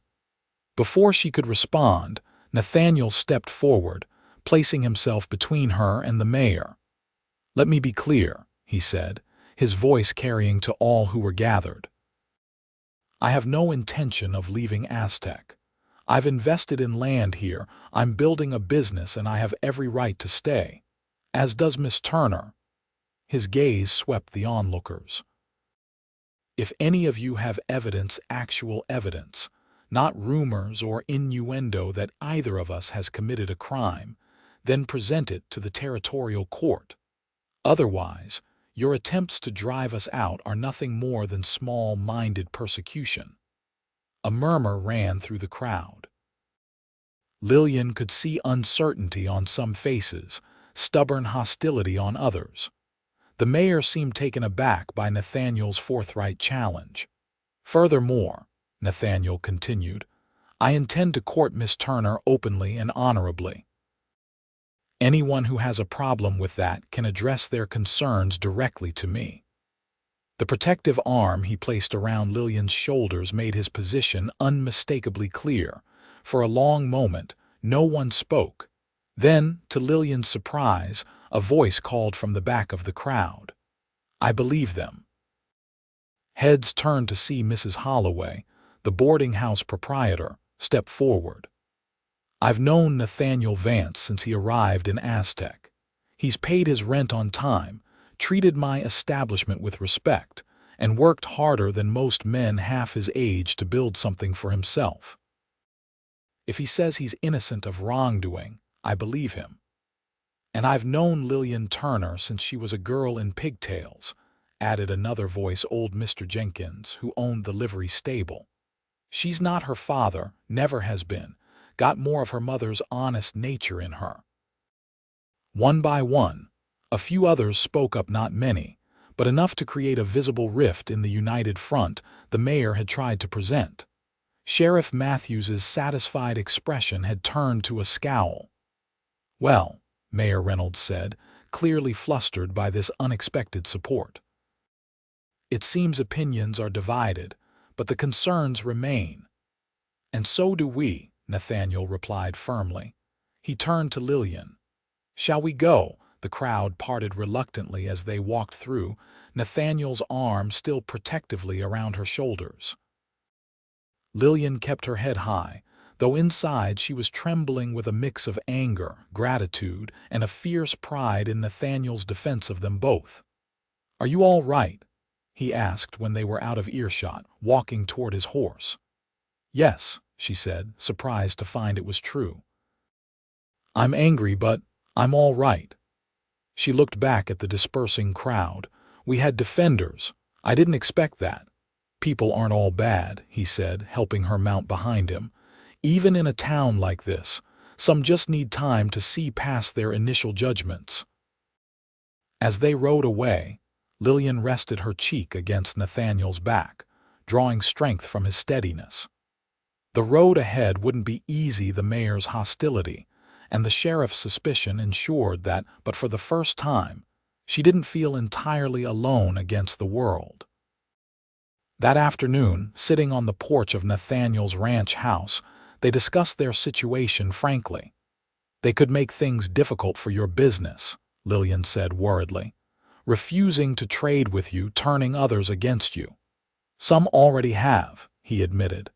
Before she could respond, Nathaniel stepped forward, placing himself between her and the mayor. Let me be clear, he said, his voice carrying to all who were gathered. I have no intention of leaving Aztec. I've invested in land here, I'm building a business, and I have every right to stay. As does Miss Turner. His gaze swept the onlookers. If any of you have evidence, actual evidence, not rumors or innuendo that either of us has committed a crime, then present it to the territorial court. Otherwise, your attempts to drive us out are nothing more than small-minded persecution. A murmur ran through the crowd. Lillian could see uncertainty on some faces, stubborn hostility on others. The mayor seemed taken aback by Nathaniel's forthright challenge. Furthermore, Nathaniel continued, I intend to court Miss Turner openly and honorably. Anyone who has a problem with that can address their concerns directly to me. The protective arm he placed around Lillian's shoulders made his position unmistakably clear. For a long moment, no one spoke. Then, to Lillian's surprise, a voice called from the back of the crowd. I believe them. Heads turned to see Mrs. Holloway, the boarding house proprietor, step forward. I've known Nathaniel Vance since he arrived in Aztec. He's paid his rent on time, treated my establishment with respect, and worked harder than most men half his age to build something for himself. If he says he's innocent of wrongdoing, I believe him. And I've known Lillian Turner since she was a girl in pigtails, added another voice, old Mr. Jenkins, who owned the livery stable. She's not her father, never has been, got more of her mother's honest nature in her. One by one, a few others spoke up, not many, but enough to create a visible rift in the united front the mayor had tried to present. Sheriff Matthews's satisfied expression had turned to a scowl. Well, Mayor Reynolds said, clearly flustered by this unexpected support. It seems opinions are divided, but the concerns remain. And so do we, Nathaniel replied firmly. He turned to Lillian. Shall we go? The crowd parted reluctantly as they walked through, Nathaniel's arm still protectively around her shoulders. Lillian kept her head high, though inside she was trembling with a mix of anger, gratitude, and a fierce pride in Nathaniel's defense of them both. Are you all right? He asked when they were out of earshot, walking toward his horse. Yes, she said, surprised to find it was true. I'm angry, but I'm all right. She looked back at the dispersing crowd. We had defenders. I didn't expect that. People aren't all bad, he said, helping her mount behind him. Even in a town like this, some just need time to see past their initial judgments. As they rode away, Lillian rested her cheek against Nathaniel's back, drawing strength from his steadiness. The road ahead wouldn't be easy. The mayor's hostility and the sheriff's suspicion ensured that, but for the first time, she didn't feel entirely alone against the world. That afternoon, sitting on the porch of Nathaniel's ranch house, they discussed their situation frankly. "They could make things difficult for your business," Lillian said worriedly, "refusing to trade with you, turning others against you." "Some already have," he admitted.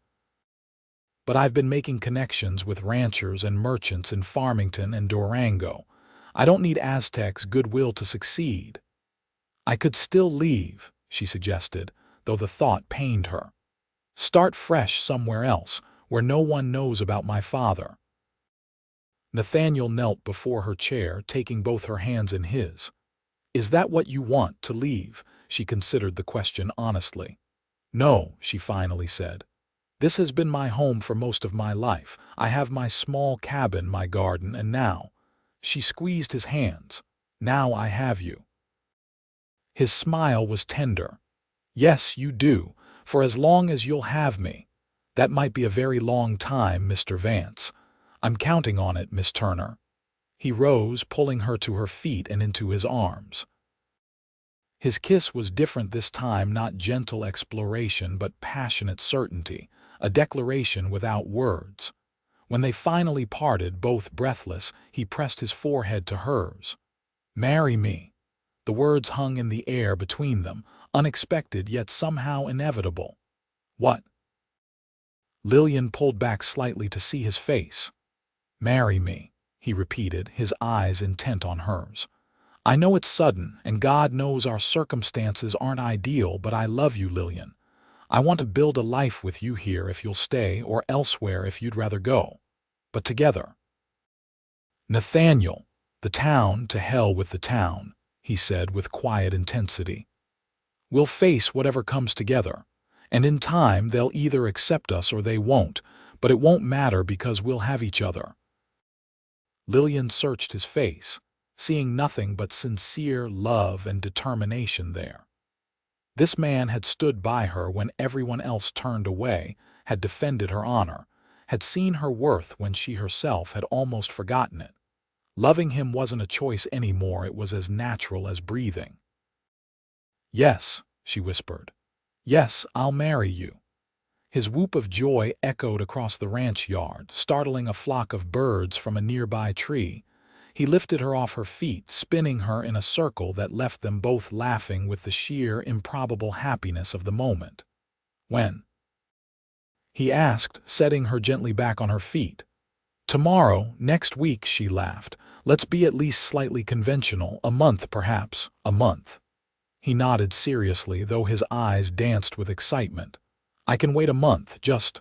"But I've been making connections with ranchers and merchants in Farmington and Durango. I don't need Aztec's goodwill to succeed." "I could still leave," she suggested, though the thought pained her. "Start fresh somewhere else, where no one knows about my father." Nathaniel knelt before her chair, taking both her hands in his. "Is that what you want, to leave?" She considered the question honestly. "No," she finally said. "This has been my home for most of my life. I have my small cabin, my garden, and now—" She squeezed his hands. "Now I have you." His smile was tender. "Yes, you do, for as long as you'll have me. That might be a very long time, Mr. Vance. I'm counting on it, Miss Turner." He rose, pulling her to her feet and into his arms. His kiss was different this time, not gentle exploration but passionate certainty, a declaration without words. When they finally parted, both breathless, he pressed his forehead to hers. "Marry me." The words hung in the air between them, unexpected yet somehow inevitable. "What?" Lillian pulled back slightly to see his face. "Marry me," he repeated, his eyes intent on hers. "I know it's sudden, and God knows our circumstances aren't ideal, but I love you, Lillian. I want to build a life with you here if you'll stay, or elsewhere if you'd rather go. But together." "Nathaniel, the town, to hell with the town," he said with quiet intensity. "We'll face whatever comes together, and in time they'll either accept us or they won't, but it won't matter because we'll have each other." Lillian searched his face, seeing nothing but sincere love and determination there. This man had stood by her when everyone else turned away, had defended her honor, had seen her worth when she herself had almost forgotten it. Loving him wasn't a choice anymore, it was as natural as breathing. "Yes," she whispered. "Yes, I'll marry you." His whoop of joy echoed across the ranch yard, startling a flock of birds from a nearby tree. He lifted her off her feet, spinning her in a circle that left them both laughing with the sheer, improbable happiness of the moment. "When?" he asked, setting her gently back on her feet. "Tomorrow, next week," she laughed. "Let's be at least slightly conventional. A month, perhaps. A month." He nodded seriously, though his eyes danced with excitement. "I can wait a month, just—"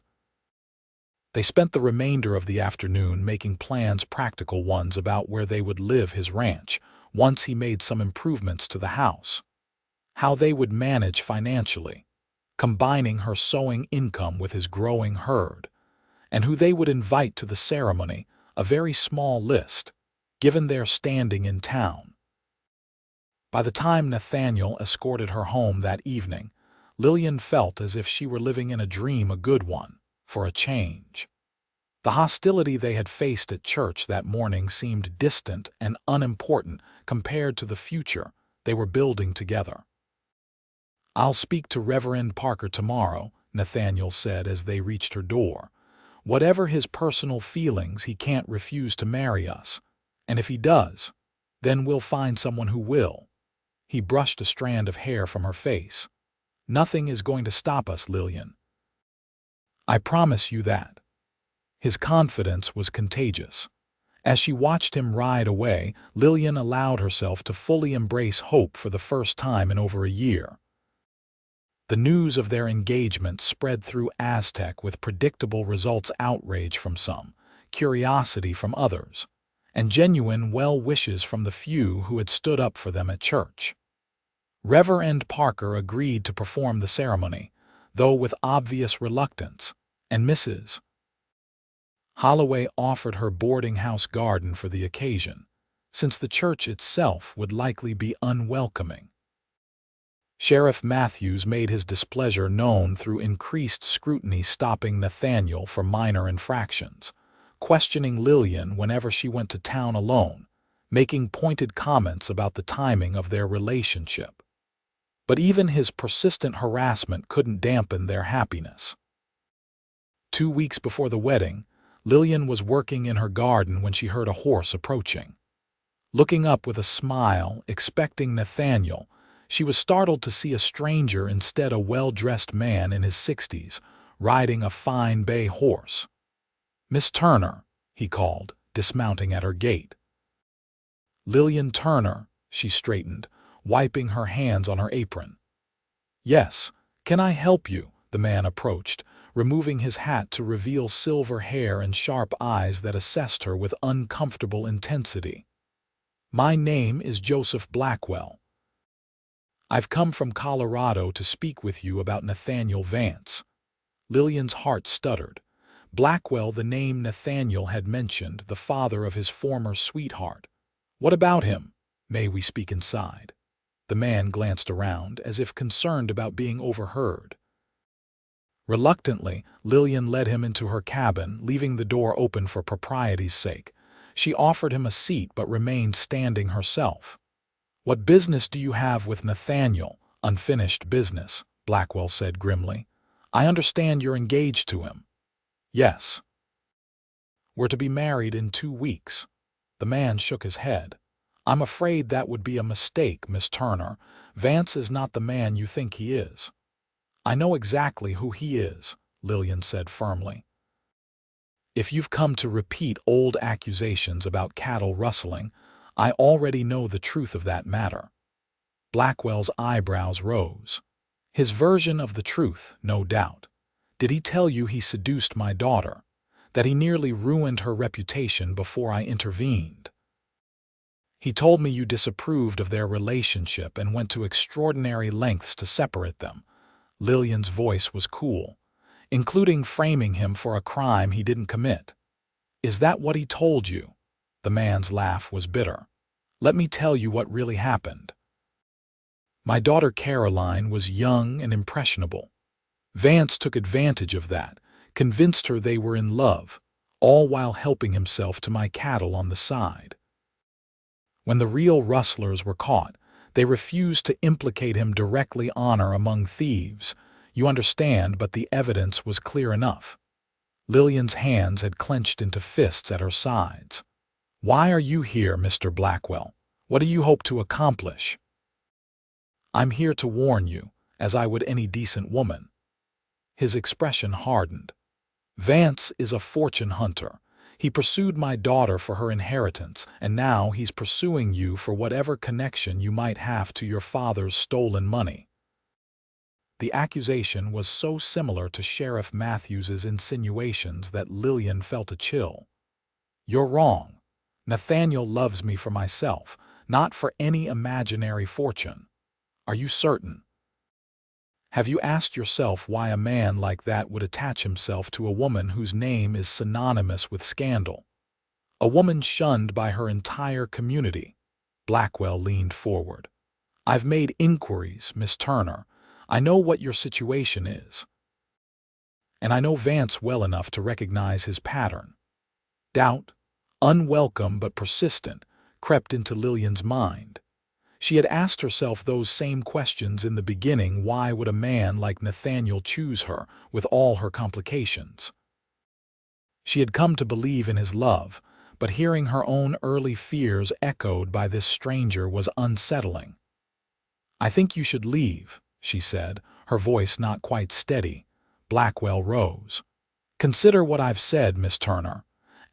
They spent the remainder of the afternoon making plans, practical ones, about where they would live, his ranch, once he made some improvements to the house. How they would manage financially, combining her sewing income with his growing herd, and who they would invite to the ceremony, a very small list, given their standing in town. By the time Nathaniel escorted her home that evening, Lillian felt as if she were living in a dream, a good one, for a change. The hostility they had faced at church that morning seemed distant and unimportant compared to the future they were building together. "I'll speak to Reverend Parker tomorrow," Nathaniel said as they reached her door. "Whatever his personal feelings, he can't refuse to marry us. And if he does, then we'll find someone who will." He brushed a strand of hair from her face. "Nothing is going to stop us, Lillian. I promise you that." His confidence was contagious. As she watched him ride away, Lillian allowed herself to fully embrace hope for the first time in over a year. The news of their engagement spread through Aztec with predictable results: outrage from some, curiosity from others, and genuine well-wishes from the few who had stood up for them at church. Reverend Parker agreed to perform the ceremony, though with obvious reluctance, and Mrs. Holloway offered her boarding house garden for the occasion, since the church itself would likely be unwelcoming. Sheriff Matthews made his displeasure known through increased scrutiny, stopping Nathaniel for minor infractions, questioning Lillian whenever she went to town alone, making pointed comments about the timing of their relationship. But even his persistent harassment couldn't dampen their happiness. 2 weeks before the wedding, Lillian was working in her garden when she heard a horse approaching. Looking up with a smile, expecting Nathaniel, she was startled to see a stranger instead, a well-dressed man in his 60s, riding a fine bay horse. "Miss Turner," he called, dismounting at her gate. "Lillian Turner," she straightened, wiping her hands on her apron. "Yes, can I help you?" The man approached, removing his hat to reveal silver hair and sharp eyes that assessed her with uncomfortable intensity. "My name is Joseph Blackwell. I've come from Colorado to speak with you about Nathaniel Vance." Lillian's heart stuttered. Blackwell, the name Nathaniel had mentioned, the father of his former sweetheart. "What about him? May we speak inside?" The man glanced around, as if concerned about being overheard. Reluctantly, Lillian led him into her cabin, leaving the door open for propriety's sake. She offered him a seat but remained standing herself. "What business do you have with Nathaniel?" "Unfinished business," Blackwell said grimly. "I understand you're engaged to him." "Yes. We're to be married in 2 weeks." The man shook his head. "I'm afraid that would be a mistake, Miss Turner. Vance is not the man you think he is." "I know exactly who he is," Lillian said firmly. "If you've come to repeat old accusations about cattle rustling, I already know the truth of that matter." Blackwell's eyebrows rose. "His version of the truth, no doubt. Did he tell you he seduced my daughter? That he nearly ruined her reputation before I intervened?" "He told me you disapproved of their relationship and went to extraordinary lengths to separate them." Lillian's voice was cool. "Including framing him for a crime he didn't commit." "Is that what he told you?" The man's laugh was bitter. "Let me tell you what really happened. My daughter Caroline was young and impressionable. Vance took advantage of that, convinced her they were in love, all while helping himself to my cattle on the side. When the real rustlers were caught, they refused to implicate him directly. Honor among thieves, you understand, but the evidence was clear enough." Lillian's hands had clenched into fists at her sides. "Why are you here, Mr. Blackwell? What do you hope to accomplish?" "I'm here to warn you, as I would any decent woman." His expression hardened. "Vance is a fortune hunter. He pursued my daughter for her inheritance, and now he's pursuing you for whatever connection you might have to your father's stolen money." The accusation was so similar to Sheriff Matthews's insinuations that Lillian felt a chill. "You're wrong. Nathaniel loves me for myself, not for any imaginary fortune." "Are you certain? Have you asked yourself why a man like that would attach himself to a woman whose name is synonymous with scandal? A woman shunned by her entire community." Blackwell leaned forward. "I've made inquiries, Miss Turner. I know what your situation is. And I know Vance well enough to recognize his pattern." Doubt, unwelcome but persistent, crept into Lillian's mind. She had asked herself those same questions in the beginning. Why would a man like Nathaniel choose her, with all her complications? She had come to believe in his love, but hearing her own early fears echoed by this stranger was unsettling. "I think you should leave," she said, her voice not quite steady. Blackwell rose. "Consider what I've said, Miss Turner.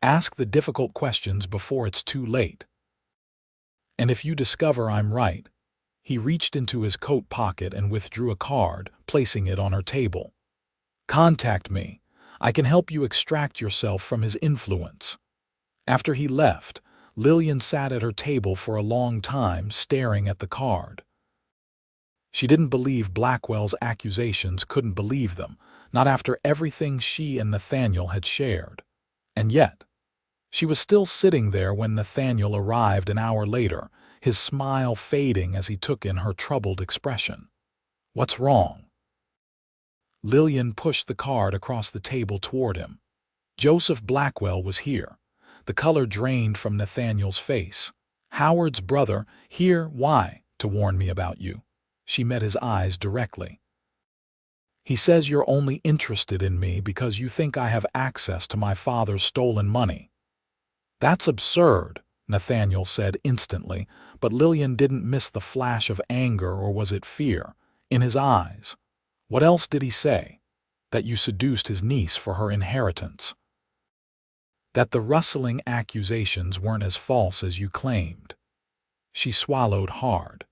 Ask the difficult questions before it's too late. And if you discover I'm right—" He reached into his coat pocket and withdrew a card, placing it on her table. "Contact me. I can help you extract yourself from his influence." After he left, Lillian sat at her table for a long time, staring at the card. She didn't believe Blackwell's accusations, couldn't believe them, not after everything she and Nathaniel had shared. And yet, she was still sitting there when Nathaniel arrived an hour later, his smile fading as he took in her troubled expression. What's wrong? Lillian pushed the card across the table toward him. Joseph Blackwell was here. The color drained from Nathaniel's face. Howard's brother, here, why? To warn me about you. She met his eyes directly. He says you're only interested in me because you think I have access to my father's stolen money. That's absurd, Nathaniel said instantly, but Lillian didn't miss the flash of anger, or was it fear, in his eyes. What else did he say? That you seduced his niece for her inheritance. That the rustling accusations weren't as false as you claimed. She swallowed hard.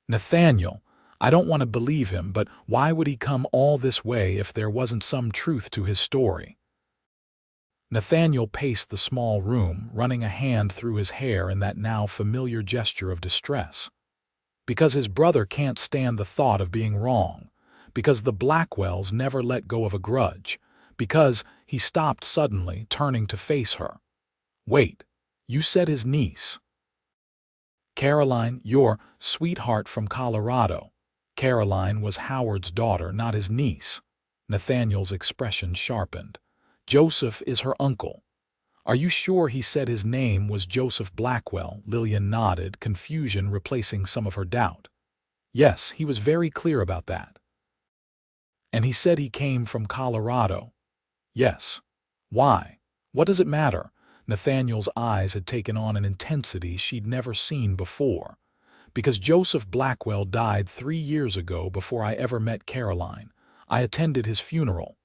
Nathaniel, I don't want to believe him, but why would he come all this way if there wasn't some truth to his story? Nathaniel paced the small room, running a hand through his hair in that now familiar gesture of distress. Because his brother can't stand the thought of being wrong. Because the Blackwells never let go of a grudge. Because he stopped suddenly, turning to face her. Wait, you said his niece. Caroline, your sweetheart from Colorado. Caroline was Howard's daughter, not his niece. Nathaniel's expression sharpened. Joseph is her uncle. Are you sure he said his name was Joseph Blackwell? Lillian nodded, confusion replacing some of her doubt. Yes, he was very clear about that. And he said he came from Colorado. Yes. Why? What does it matter? Nathaniel's eyes had taken on an intensity she'd never seen before. Because Joseph Blackwell died 3 years ago before I ever met Caroline. I attended his funeral.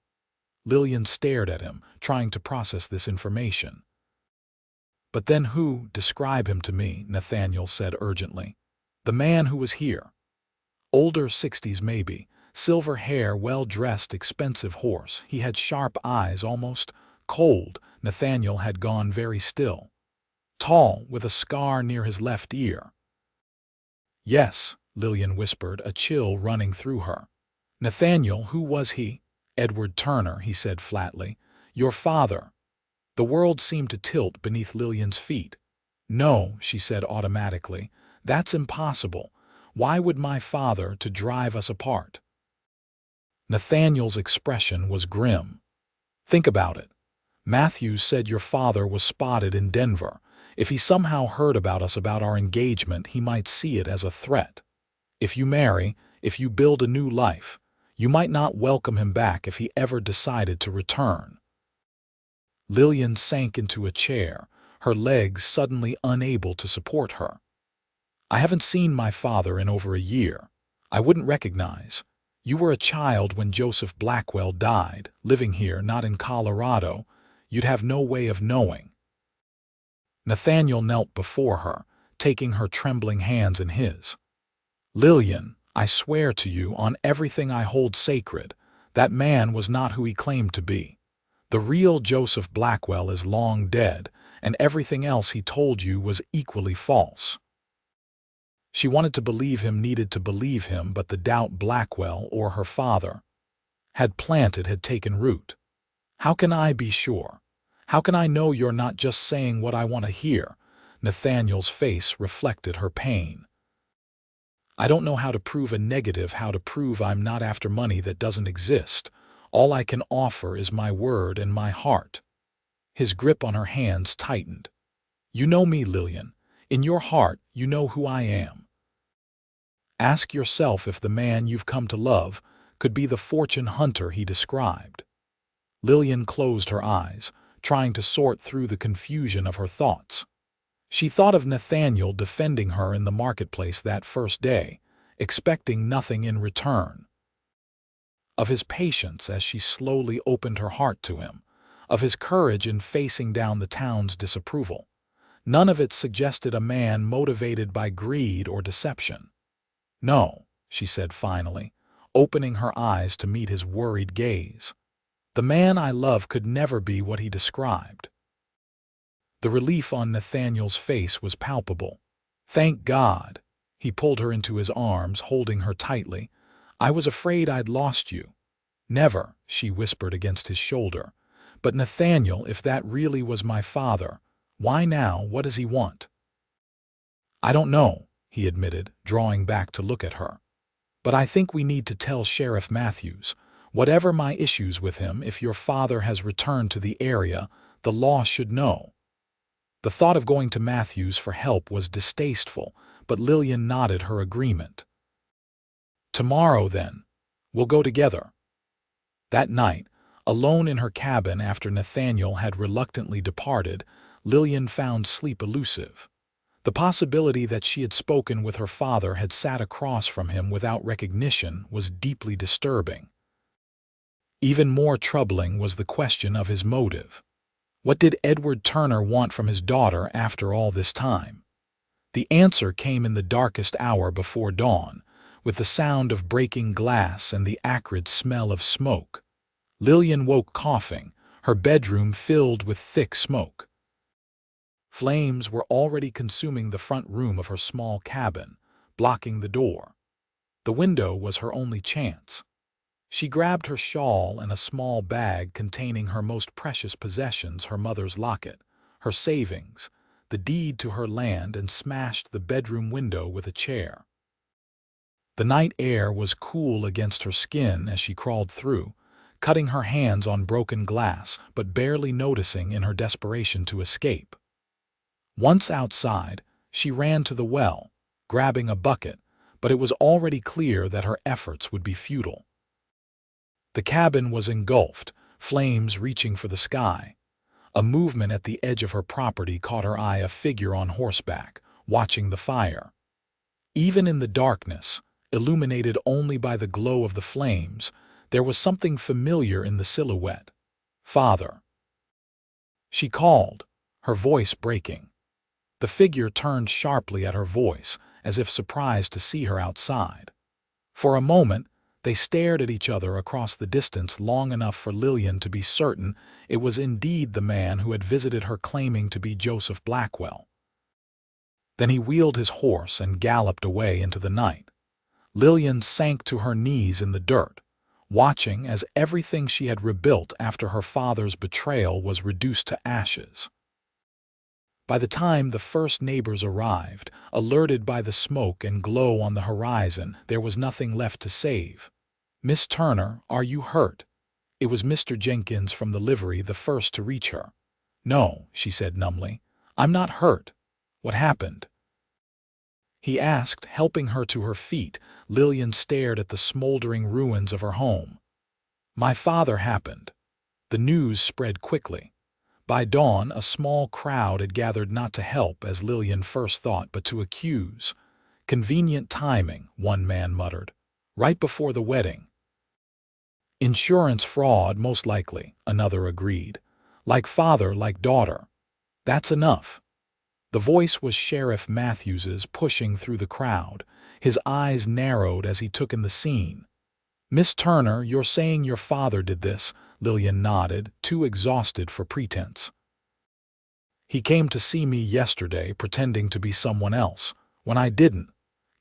Lillian stared at him, trying to process this information. But then who? Describe him to me, Nathaniel said urgently. The man who was here. Older, 60s maybe. Silver hair, well-dressed, expensive horse. He had sharp eyes, almost cold. Nathaniel had gone very still. Tall, with a scar near his left ear. Yes, Lillian whispered, a chill running through her. Nathaniel, who was he? Edward Turner, he said flatly. Your father. The world seemed to tilt beneath Lillian's feet. No, she said automatically. That's impossible. Why would my father to drive us apart? Nathaniel's expression was grim. Think about it. Matthews said your father was spotted in Denver. If he somehow heard about us, about our engagement, he might see it as a threat. If you marry, if you build a new life, you might not welcome him back if he ever decided to return. Lillian sank into a chair, her legs suddenly unable to support her. I haven't seen my father in over a year. I wouldn't recognize. You were a child when Joseph Blackwell died, living here, not in Colorado. You'd have no way of knowing. Nathaniel knelt before her, taking her trembling hands in his. Lillian, I swear to you on everything I hold sacred, that man was not who he claimed to be. The real Joseph Blackwell is long dead, and everything else he told you was equally false. She wanted to believe him, needed to believe him, but the doubt Blackwell, or her father, had planted had taken root. How can I be sure? How can I know you're not just saying what I want to hear? Nathaniel's face reflected her pain. I don't know how to prove a negative, how to prove I'm not after money that doesn't exist. All I can offer is my word and my heart. His grip on her hands tightened. You know me, Lillian. In your heart, you know who I am. Ask yourself if the man you've come to love could be the fortune hunter he described. Lillian closed her eyes, trying to sort through the confusion of her thoughts. She thought of Nathaniel defending her in the marketplace that first day, expecting nothing in return. Of his patience as she slowly opened her heart to him, of his courage in facing down the town's disapproval. None of it suggested a man motivated by greed or deception. No, she said finally, opening her eyes to meet his worried gaze. The man I love could never be what he described. The relief on Nathaniel's face was palpable. Thank God. He pulled her into his arms, holding her tightly. I was afraid I'd lost you. Never, she whispered against his shoulder. But Nathaniel, if that really was my father, why now? What does he want? I don't know, he admitted, drawing back to look at her. But I think we need to tell Sheriff Matthews, whatever my issues with him, if your father has returned to the area, the law should know." The thought of going to Matthews for help was distasteful, but Lillian nodded her agreement. "Tomorrow, then. We'll go together." That night, alone in her cabin after Nathaniel had reluctantly departed, Lillian found sleep elusive. The possibility that she had spoken with her father had sat across from him without recognition was deeply disturbing. Even more troubling was the question of his motive. What did Edward Turner want from his daughter after all this time? The answer came in the darkest hour before dawn, with the sound of breaking glass and the acrid smell of smoke. Lillian woke coughing, her bedroom filled with thick smoke. Flames were already consuming the front room of her small cabin, blocking the door. The window was her only chance. She grabbed her shawl and a small bag containing her most precious possessions, her mother's locket, her savings, the deed to her land, and smashed the bedroom window with a chair. The night air was cool against her skin as she crawled through, cutting her hands on broken glass, but barely noticing in her desperation to escape. Once outside, she ran to the well, grabbing a bucket, but it was already clear that her efforts would be futile. The cabin was engulfed, flames reaching for the sky. A movement at the edge of her property caught her eye, a figure on horseback, watching the fire. Even in the darkness, illuminated only by the glow of the flames, there was something familiar in the silhouette. "Father." She called, her voice breaking. The figure turned sharply at her voice, as if surprised to see her outside. For a moment, they stared at each other across the distance, long enough for Lillian to be certain it was indeed the man who had visited her, claiming to be Joseph Blackwell. Then he wheeled his horse and galloped away into the night. Lillian sank to her knees in the dirt, watching as everything she had rebuilt after her father's betrayal was reduced to ashes. By the time the first neighbors arrived, alerted by the smoke and glow on the horizon, there was nothing left to save. "Miss Turner, are you hurt?" It was Mr. Jenkins from the livery, the first to reach her. "No," she said numbly. "I'm not hurt. What happened?" he asked, helping her to her feet. Lillian stared at the smoldering ruins of her home. "My father happened." The news spread quickly. By dawn, a small crowd had gathered, not to help, as Lillian first thought, but to accuse. "Convenient timing," one man muttered. "Right before the wedding." "Insurance fraud, most likely," another agreed. "Like father, like daughter." "That's enough." The voice was Sheriff Matthews's, pushing through the crowd. His eyes narrowed as he took in the scene. "Miss Turner, you're saying your father did this?" Lillian nodded, too exhausted for pretense. "He came to see me yesterday, pretending to be someone else. When I didn't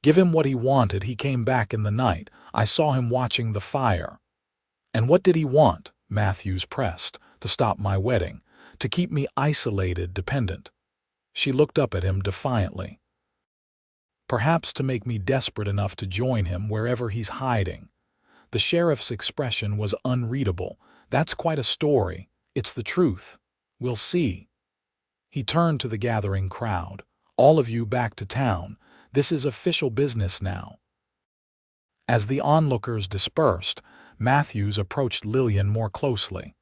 give him what he wanted, he came back in the night. I saw him watching the fire." "And what did he want?" Matthews pressed. "To stop my wedding. To keep me isolated, dependent." She looked up at him defiantly. "Perhaps to make me desperate enough to join him wherever he's hiding." The sheriff's expression was unreadable. "That's quite a story. It's the truth. We'll see." He turned to the gathering crowd. "All of you back to town. This is official business now." As the onlookers dispersed, Matthews approached Lillian more closely.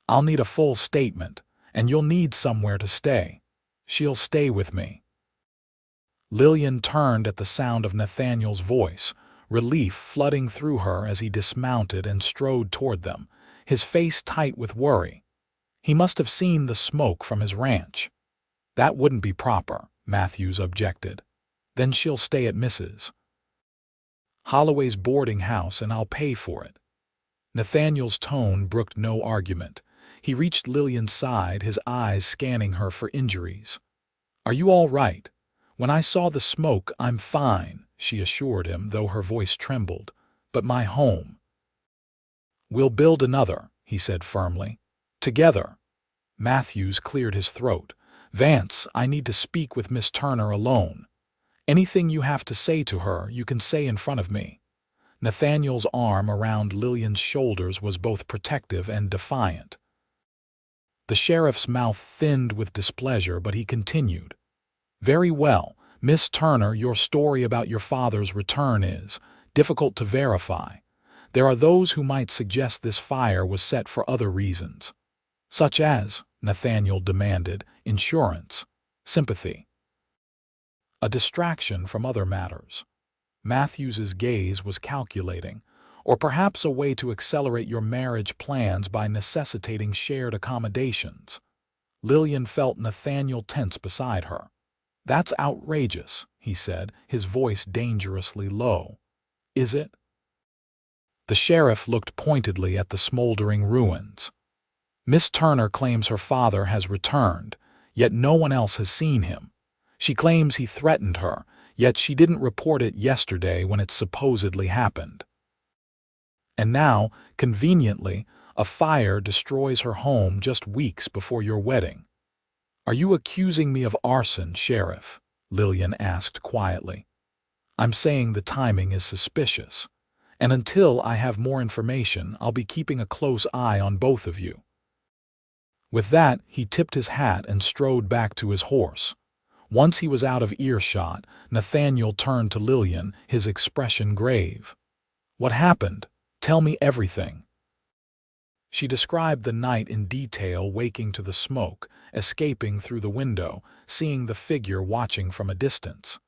"I'll need a full statement, and you'll need somewhere to stay." "She'll stay with me." Lillian turned at the sound of Nathaniel's voice, relief flooding through her as he dismounted and strode toward them, his face tight with worry. He must have seen the smoke from his ranch. "That wouldn't be proper," Matthews objected. "Then she'll stay at Mrs. Holloway's boarding house, and I'll pay for it." Nathaniel's tone brooked no argument. He reached Lillian's side, his eyes scanning her for injuries. "Are you all right?" "When I saw the smoke, I'm fine," she assured him, though her voice trembled. "But my home—" "We'll build another," he said firmly. "Together." Matthews cleared his throat. "Vance, I need to speak with Miss Turner alone. Anything you have to say to her, you can say in front of me." Nathaniel's arm around Lillian's shoulders was both protective and defiant. The sheriff's mouth thinned with displeasure, but he continued. "Very well, Miss Turner, your story about your father's return is difficult to verify. There are those who might suggest this fire was set for other reasons." "Such as," Nathaniel demanded, "insurance, sympathy, a distraction from other matters." Matthews's gaze was calculating. "Or perhaps a way to accelerate your marriage plans by necessitating shared accommodations." Lillian felt Nathaniel tense beside her. "That's outrageous," he said, his voice dangerously low. "Is it?" The sheriff looked pointedly at the smoldering ruins. "Miss Turner claims her father has returned, yet no one else has seen him. She claims he threatened her, yet she didn't report it yesterday when it supposedly happened. And now, conveniently, a fire destroys her home just weeks before your wedding." "Are you accusing me of arson, Sheriff?" Lillian asked quietly. "I'm saying the timing is suspicious, and until I have more information, I'll be keeping a close eye on both of you." With that, he tipped his hat and strode back to his horse. Once he was out of earshot, Nathaniel turned to Lillian, his expression grave. "What happened? Tell me everything." She described the night in detail, waking to the smoke, escaping through the window, seeing the figure watching from a distance.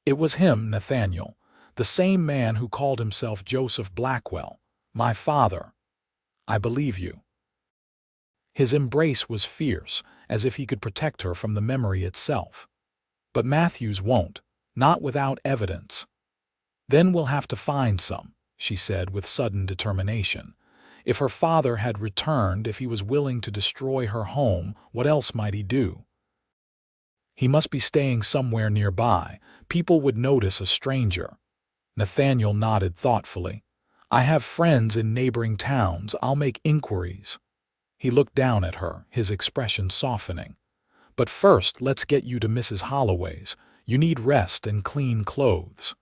"It was him, Nathaniel, the same man who called himself Joseph Blackwell, my father. I believe you." His embrace was fierce, as if he could protect her from the memory itself. "But Matthews won't, not without evidence." "Then we'll have to find some," she said with sudden determination. If her father had returned, if he was willing to destroy her home, what else might he do? "He must be staying somewhere nearby. People would notice a stranger." Nathaniel nodded thoughtfully. "I have friends in neighboring towns. I'll make inquiries." He looked down at her, his expression softening. "But first, let's get you to Mrs. Holloway's. You need rest and clean clothes."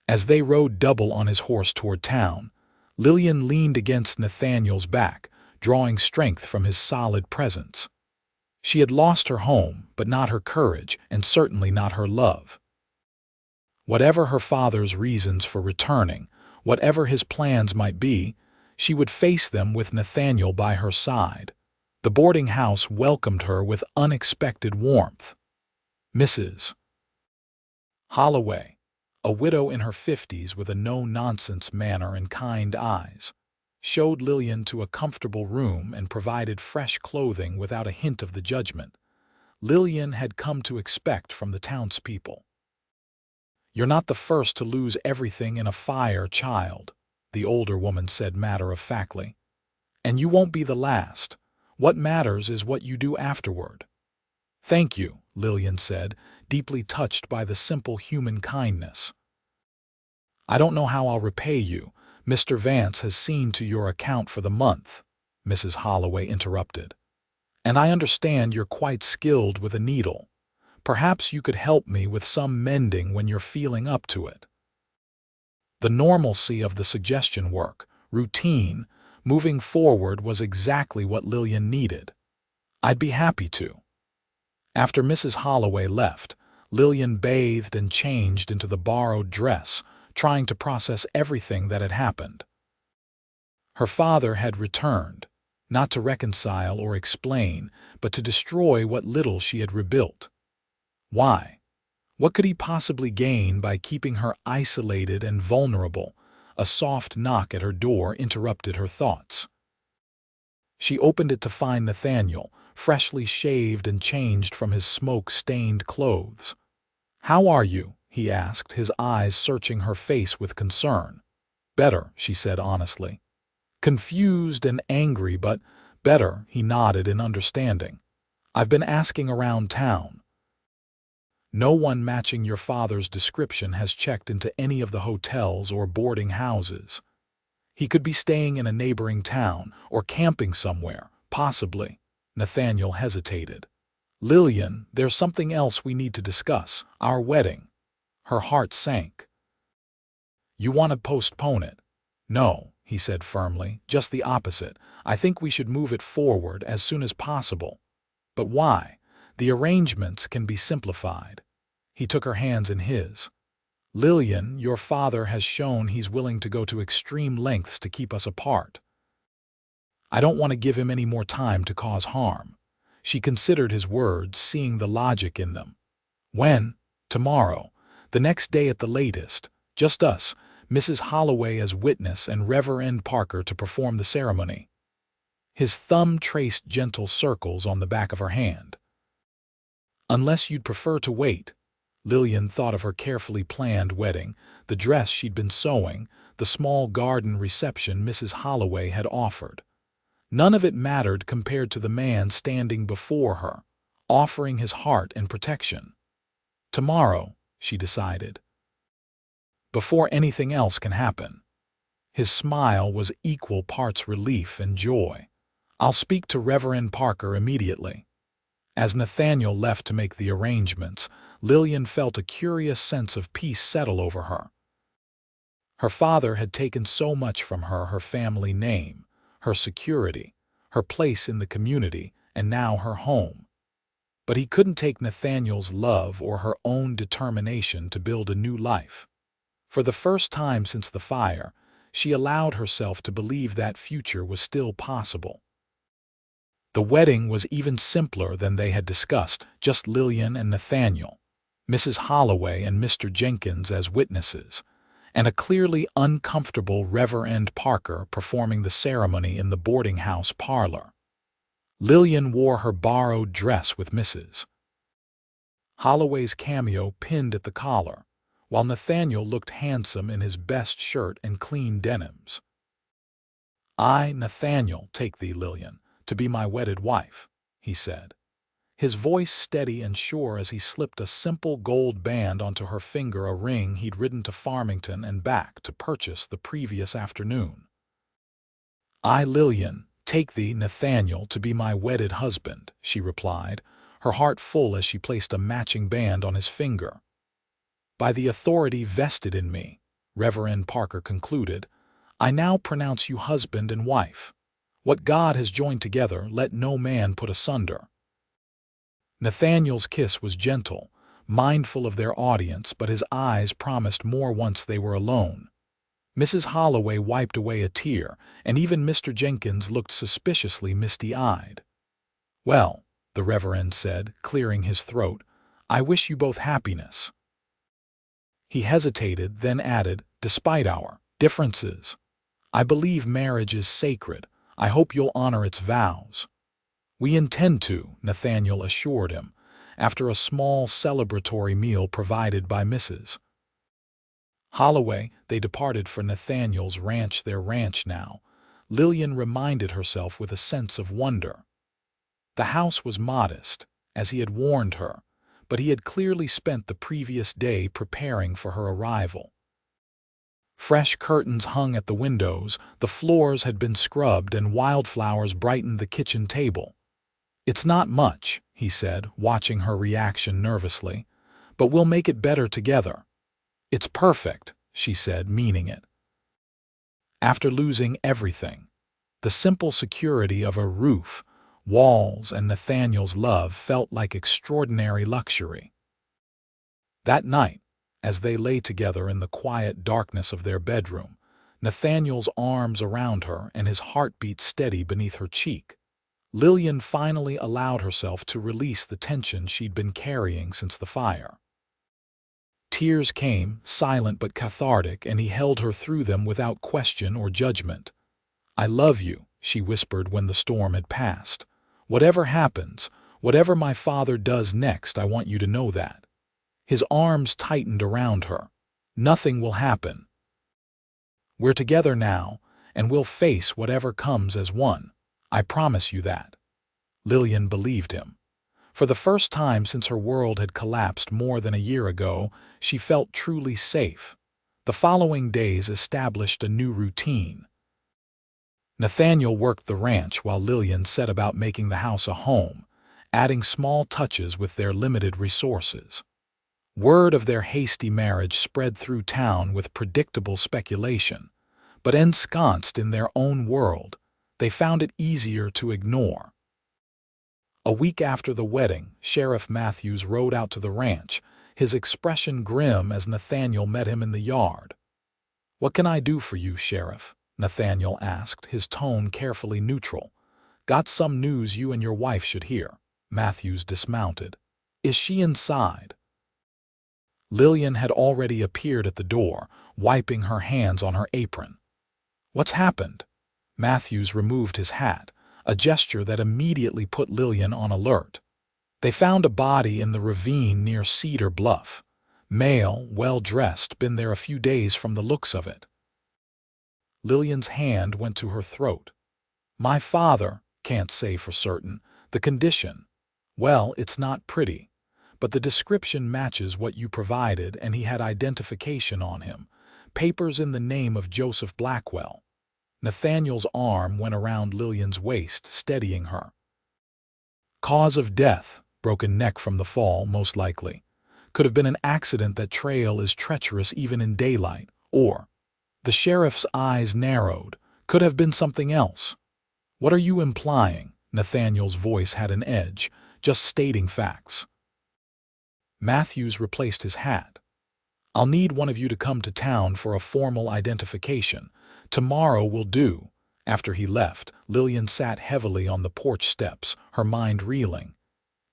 As they rode double on his horse toward town, Lillian leaned against Nathaniel's back, drawing strength from his solid presence. She had lost her home, but not her courage, and certainly not her love. Whatever her father's reasons for returning, whatever his plans might be, she would face them with Nathaniel by her side. The boarding house welcomed her with unexpected warmth. Mrs. Holloway, a widow in her 50s with a no-nonsense manner and kind eyes, showed Lillian to a comfortable room and provided fresh clothing without a hint of the judgment Lillian had come to expect from the townspeople. "You're not the first to lose everything in a fire, child," the older woman said matter-of-factly. "And you won't be the last. What matters is what you do afterward." "Thank you," Lillian said, deeply touched by the simple human kindness. "I don't know how I'll repay you. Mr. Vance has seen to your account for the month," Mrs. Holloway interrupted. "And I understand you're quite skilled with a needle. Perhaps you could help me with some mending when you're feeling up to it." The normalcy of the suggestion work, routine, moving forward was exactly what Lillian needed. "I'd be happy to." After Mrs. Holloway left, Lillian bathed and changed into the borrowed dress, trying to process everything that had happened. Her father had returned, not to reconcile or explain, but to destroy what little she had rebuilt. Why? What could he possibly gain by keeping her isolated and vulnerable? A soft knock at her door interrupted her thoughts. She opened it to find Nathaniel, freshly shaved and changed from his smoke-stained clothes. "How are you?" he asked, his eyes searching her face with concern. "Better," she said honestly. "Confused and angry, but better," he nodded in understanding. "I've been asking around town. No one matching your father's description has checked into any of the hotels or boarding houses. He could be staying in a neighboring town or camping somewhere, possibly." Nathaniel hesitated. "Lillian, there's something else we need to discuss, our wedding." Her heart sank. You want to postpone it? No, he said firmly, just the opposite. I think we should move it forward as soon as possible. But why? The arrangements can be simplified. He took her hands in his. Lillian, your father has shown he's willing to go to extreme lengths to keep us apart. I don't want to give him any more time to cause harm. She considered his words, seeing the logic in them. When? Tomorrow. The next day at the latest. Just us, Mrs. Holloway as witness and Reverend Parker to perform the ceremony. His thumb traced gentle circles on the back of her hand. Unless you'd prefer to wait. Lillian thought of her carefully planned wedding, the dress she'd been sewing, the small garden reception Mrs. Holloway had offered. None of it mattered compared to the man standing before her, offering his heart and protection. Tomorrow, she decided. Before anything else can happen. His smile was equal parts relief and joy. I'll speak to Reverend Parker immediately. As Nathaniel left to make the arrangements, Lillian felt a curious sense of peace settle over her. Her father had taken so much from her, her family name, her security, her place in the community, and now her home. But he couldn't take Nathaniel's love or her own determination to build a new life. For the first time since the fire, she allowed herself to believe that future was still possible. The wedding was even simpler than they had discussed, just Lillian and Nathaniel, Mrs. Holloway and Mr. Jenkins as witnesses, and a clearly uncomfortable Reverend Parker performing the ceremony in the boarding house parlor. Lillian wore her borrowed dress with Mrs. Holloway's cameo pinned at the collar, while Nathaniel looked handsome in his best shirt and clean denims. I, Nathaniel, take thee, Lillian, to be my wedded wife, he said, his voice steady and sure as he slipped a simple gold band onto her finger, a ring he'd ridden to Farmington and back to purchase the previous afternoon. I, Lillian, take thee, Nathaniel, to be my wedded husband, she replied, her heart full as she placed a matching band on his finger. By the authority vested in me, Reverend Parker concluded, I now pronounce you husband and wife. What God has joined together, let no man put asunder. Nathaniel's kiss was gentle, mindful of their audience, but his eyes promised more once they were alone. Mrs. Holloway wiped away a tear, and even Mr. Jenkins looked suspiciously misty-eyed. Well, the Reverend said, clearing his throat, I wish you both happiness. He hesitated, then added, despite our differences, I believe marriage is sacred. I hope you'll honor its vows. We intend to, Nathaniel assured him, after a small celebratory meal provided by Mrs. Holloway. They departed for Nathaniel's ranch, their ranch now. Lillian reminded herself with a sense of wonder. The house was modest, as he had warned her, but he had clearly spent the previous day preparing for her arrival. Fresh curtains hung at the windows, the floors had been scrubbed, and wildflowers brightened the kitchen table. It's not much, he said, watching her reaction nervously, but we'll make it better together. It's perfect, she said, meaning it. After losing everything, the simple security of a roof, walls, and Nathaniel's love felt like extraordinary luxury. That night, as they lay together in the quiet darkness of their bedroom, Nathaniel's arms around her and his heartbeat steady beneath her cheek, Lillian finally allowed herself to release the tension she'd been carrying since the fire. Tears came, silent but cathartic, and he held her through them without question or judgment. I love you, she whispered when the storm had passed. Whatever happens, whatever my father does next, I want you to know that. His arms tightened around her. Nothing will happen. We're together now, and we'll face whatever comes as one. I promise you that. Lillian believed him. For the first time since her world had collapsed more than a year ago, she felt truly safe. The following days established a new routine. Nathaniel worked the ranch while Lillian set about making the house a home, adding small touches with their limited resources. Word of their hasty marriage spread through town with predictable speculation, but ensconced in their own world, they found it easier to ignore. A week after the wedding, Sheriff Matthews rode out to the ranch, his expression grim as Nathaniel met him in the yard. "What can I do for you, Sheriff?" Nathaniel asked, his tone carefully neutral. "Got some news you and your wife should hear." Matthews dismounted. "Is she inside?" Lillian had already appeared at the door, wiping her hands on her apron. "What's happened?" Matthews removed his hat, a gesture that immediately put Lillian on alert. "They found a body in the ravine near Cedar Bluff. Male, well-dressed, been there a few days from the looks of it." Lillian's hand went to her throat. "My father can't say for certain. The condition, well, it's not pretty, but the description matches what you provided, and he had identification on him. Papers in the name of Joseph Blackwell." Nathaniel's arm went around Lillian's waist, steadying her. "Cause of death, broken neck from the fall, most likely. Could have been an accident. That trail is treacherous even in daylight. Or," the sheriff's eyes narrowed, "could have been something else." "What are you implying?" Nathaniel's voice had an edge. "Just stating facts." Matthews replaced his hat. "I'll need one of you to come to town for a formal identification. Tomorrow will do." After he left, Lillian sat heavily on the porch steps, her mind reeling.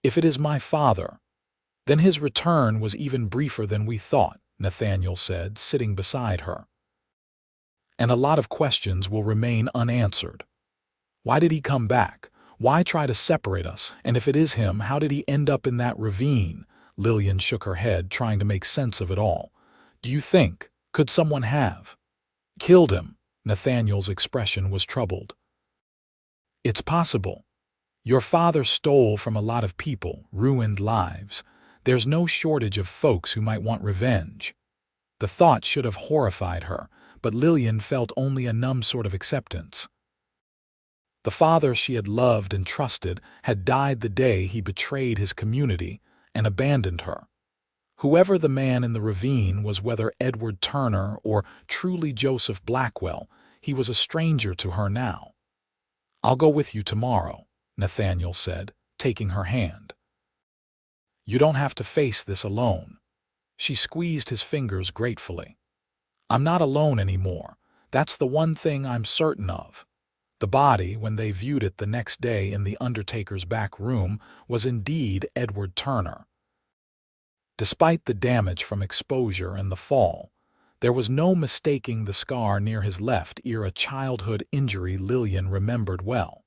"If it is my father, then his return was even briefer than we thought," Nathaniel said, sitting beside her. "And a lot of questions will remain unanswered. Why did he come back? Why try to separate us? And if it is him, how did he end up in that ravine?" Lillian shook her head, trying to make sense of it all. "Do you think, could someone have killed him?" Nathaniel's expression was troubled. "It's possible. Your father stole from a lot of people, ruined lives. There's no shortage of folks who might want revenge." The thought should have horrified her, but Lillian felt only a numb sort of acceptance. The father she had loved and trusted had died the day he betrayed his community and abandoned her. Whoever the man in the ravine was, whether Edward Turner or truly Joseph Blackwell, he was a stranger to her now. "I'll go with you tomorrow," Nathaniel said, taking her hand. "You don't have to face this alone." She squeezed his fingers gratefully. "I'm not alone anymore. That's the one thing I'm certain of." The body, when they viewed it the next day in the undertaker's back room, was indeed Edward Turner. Despite the damage from exposure and the fall, there was no mistaking the scar near his left ear, a childhood injury Lillian remembered well.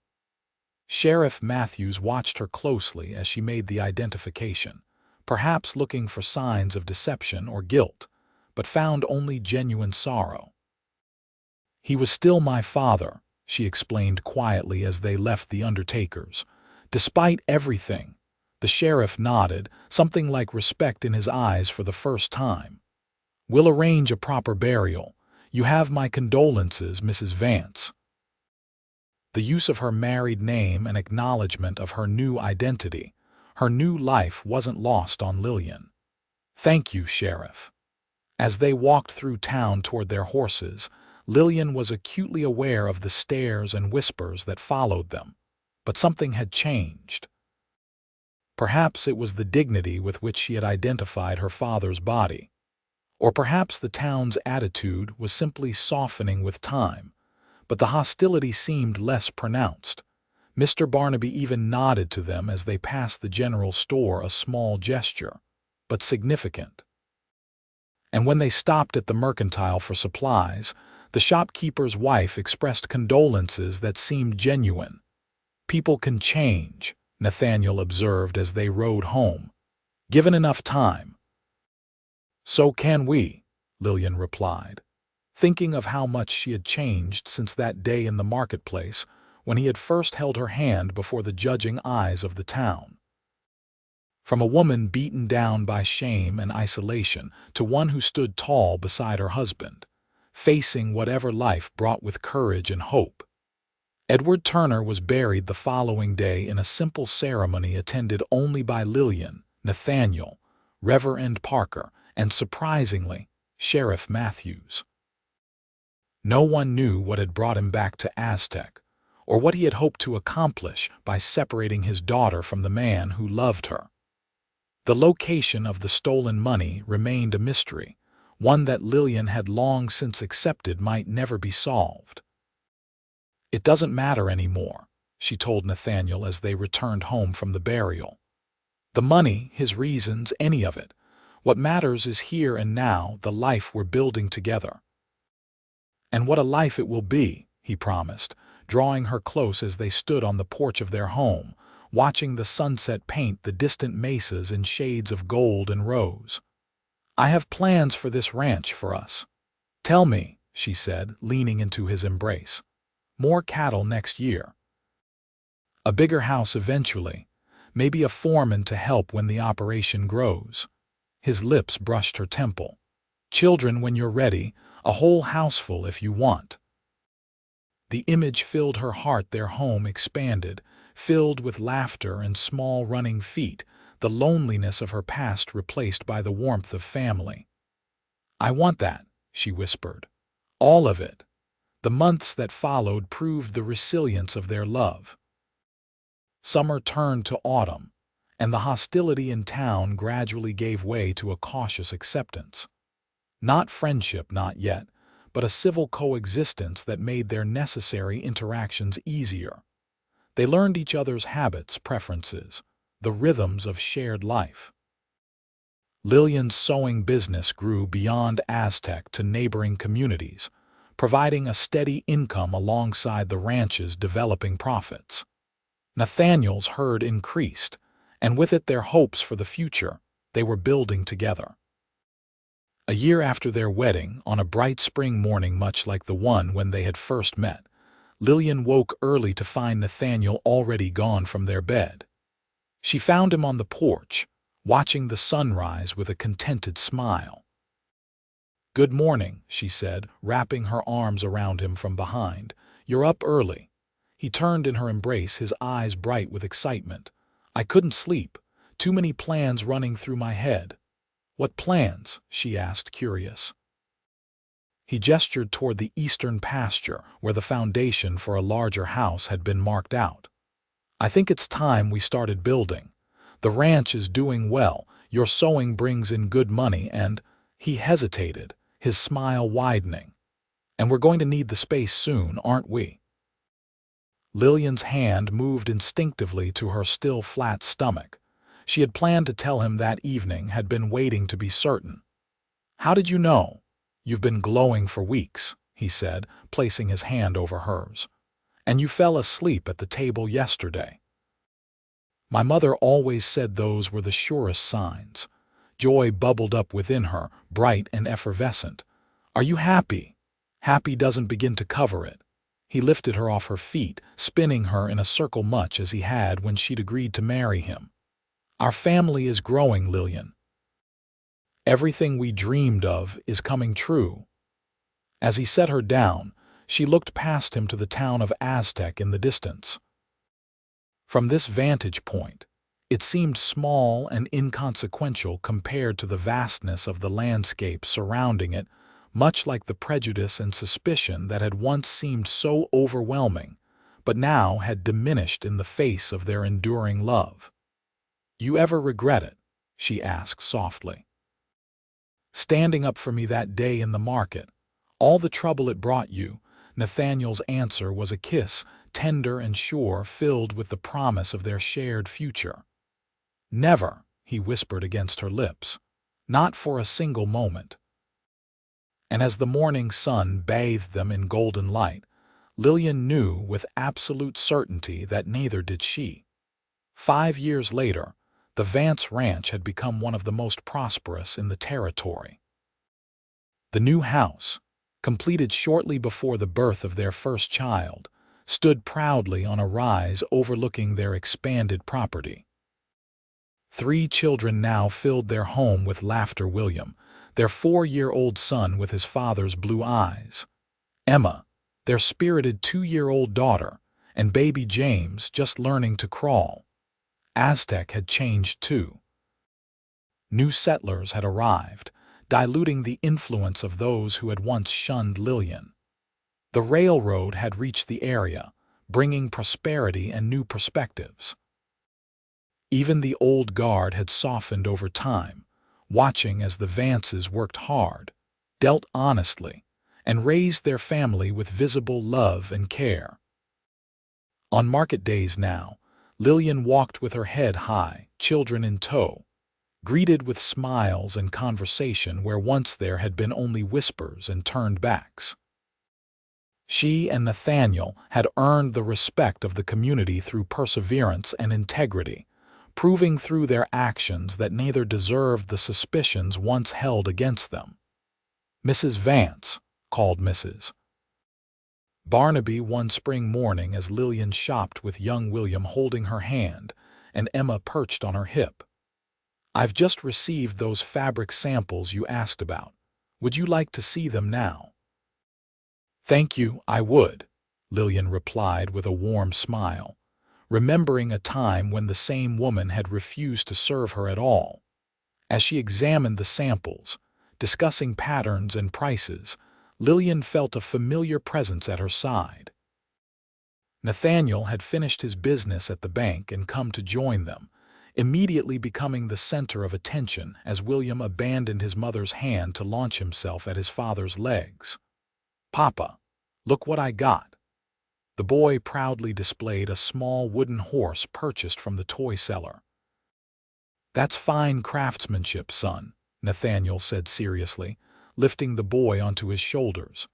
Sheriff Matthews watched her closely as she made the identification, perhaps looking for signs of deception or guilt, but found only genuine sorrow. "He was still my father," she explained quietly as they left the undertaker's. "Despite everything." The sheriff nodded, something like respect in his eyes for the first time. "We'll arrange a proper burial. You have my condolences, Mrs. Vance." The use of her married name and acknowledgement of her new identity, her new life, wasn't lost on Lillian. "Thank you, Sheriff." As they walked through town toward their horses, Lillian was acutely aware of the stares and whispers that followed them, but something had changed. Perhaps it was the dignity with which she had identified her father's body. Or perhaps the town's attitude was simply softening with time, but the hostility seemed less pronounced. Mr. Barnaby even nodded to them as they passed the general store, a small gesture, but significant. And when they stopped at the mercantile for supplies, the shopkeeper's wife expressed condolences that seemed genuine. "People can change," Nathaniel observed as they rode home, "given enough time." "So can we," Lillian replied, thinking of how much she had changed since that day in the marketplace when he had first held her hand before the judging eyes of the town. From a woman beaten down by shame and isolation to one who stood tall beside her husband, facing whatever life brought with courage and hope. Edward Turner was buried the following day in a simple ceremony attended only by Lillian, Nathaniel, Reverend Parker, and surprisingly, Sheriff Matthews. No one knew what had brought him back to Aztec, or what he had hoped to accomplish by separating his daughter from the man who loved her. The location of the stolen money remained a mystery, one that Lillian had long since accepted might never be solved. "It doesn't matter anymore," she told Nathaniel as they returned home from the burial. "The money, his reasons, any of it. What matters is here and now, the life we're building together." "And what a life it will be," he promised, drawing her close as they stood on the porch of their home, watching the sunset paint the distant mesas in shades of gold and rose. "I have plans for this ranch for us." "Tell me," she said, leaning into his embrace. "More cattle next year. A bigger house eventually, maybe a foreman to help when the operation grows." His lips brushed her temple. "Children when you're ready, a whole houseful if you want." The image filled her heart. Their home expanded, filled with laughter and small running feet, the loneliness of her past replaced by the warmth of family. "I want that," she whispered. "All of it." The months that followed proved the resilience of their love. Summer turned to autumn, and the hostility in town gradually gave way to a cautious acceptance. Not friendship, not yet, but a civil coexistence that made their necessary interactions easier. They learned each other's habits, preferences, the rhythms of shared life. Lillian's sewing business grew beyond Aztec to neighboring communities, providing a steady income alongside the ranch's developing profits. Nathaniel's herd increased, and with it their hopes for the future. They were building together. A year after their wedding, on a bright spring morning much like the one when they had first met, Lillian woke early to find Nathaniel already gone from their bed. She found him on the porch, watching the sunrise with a contented smile. "Good morning," she said, wrapping her arms around him from behind. "You're up early." He turned in her embrace, his eyes bright with excitement. "I couldn't sleep. Too many plans running through my head." "What plans?" she asked, curious. He gestured toward the eastern pasture, where the foundation for a larger house had been marked out. "I think it's time we started building. The ranch is doing well, your sewing brings in good money, and—" He hesitated, his smile widening. "And we're going to need the space soon, aren't we?" Lillian's hand moved instinctively to her still flat stomach. She had planned to tell him that evening, had been waiting to be certain. "How did you know?" "You've been glowing for weeks," he said, placing his hand over hers. "And you fell asleep at the table yesterday." "My mother always said those were the surest signs." Joy bubbled up within her, bright and effervescent. "Are you happy?" "Happy doesn't begin to cover it." He lifted her off her feet, spinning her in a circle much as he had when she'd agreed to marry him. "Our family is growing, Lillian. Everything we dreamed of is coming true." As he set her down, she looked past him to the town of Aztec in the distance. From this vantage point, it seemed small and inconsequential compared to the vastness of the landscape surrounding it, much like the prejudice and suspicion that had once seemed so overwhelming, but now had diminished in the face of their enduring love. "You ever regret it?" she asked softly. "Standing up for me that day in the market, all the trouble it brought you." Nathaniel's answer was a kiss, tender and sure, filled with the promise of their shared future. "Never," he whispered against her lips. "Not for a single moment." And as the morning sun bathed them in golden light, Lillian knew with absolute certainty that neither did she. 5 years later, the Vance Ranch had become one of the most prosperous in the territory. The new house, completed shortly before the birth of their first child, stood proudly on a rise overlooking their expanded property. 3 children now filled their home with laughter: William, their 4-year-old son with his father's blue eyes; Emma, their spirited 2-year-old daughter; and baby James, just learning to crawl. Aztec had changed too. New settlers had arrived, diluting the influence of those who had once shunned Lillian. The railroad had reached the area, bringing prosperity and new perspectives. Even the old guard had softened over time, watching as the Vances worked hard, dealt honestly, and raised their family with visible love and care. On market days now, Lillian walked with her head high, children in tow, greeted with smiles and conversation where once there had been only whispers and turned backs. She and Nathaniel had earned the respect of the community through perseverance and integrity, proving through their actions that neither deserved the suspicions once held against them. "Mrs. Vance," called Mrs. Barnaby one spring morning as Lillian shopped with young William holding her hand and Emma perched on her hip. "I've just received those fabric samples you asked about. Would you like to see them now?" "Thank you, I would," Lillian replied with a warm smile, remembering a time when the same woman had refused to serve her at all. As she examined the samples, discussing patterns and prices, Lillian felt a familiar presence at her side. Nathaniel had finished his business at the bank and come to join them, immediately becoming the center of attention as William abandoned his mother's hand to launch himself at his father's legs. "Papa, look what I got." The boy proudly displayed a small wooden horse purchased from the toy seller. "That's fine craftsmanship, son," Nathaniel said seriously, lifting the boy onto his shoulders.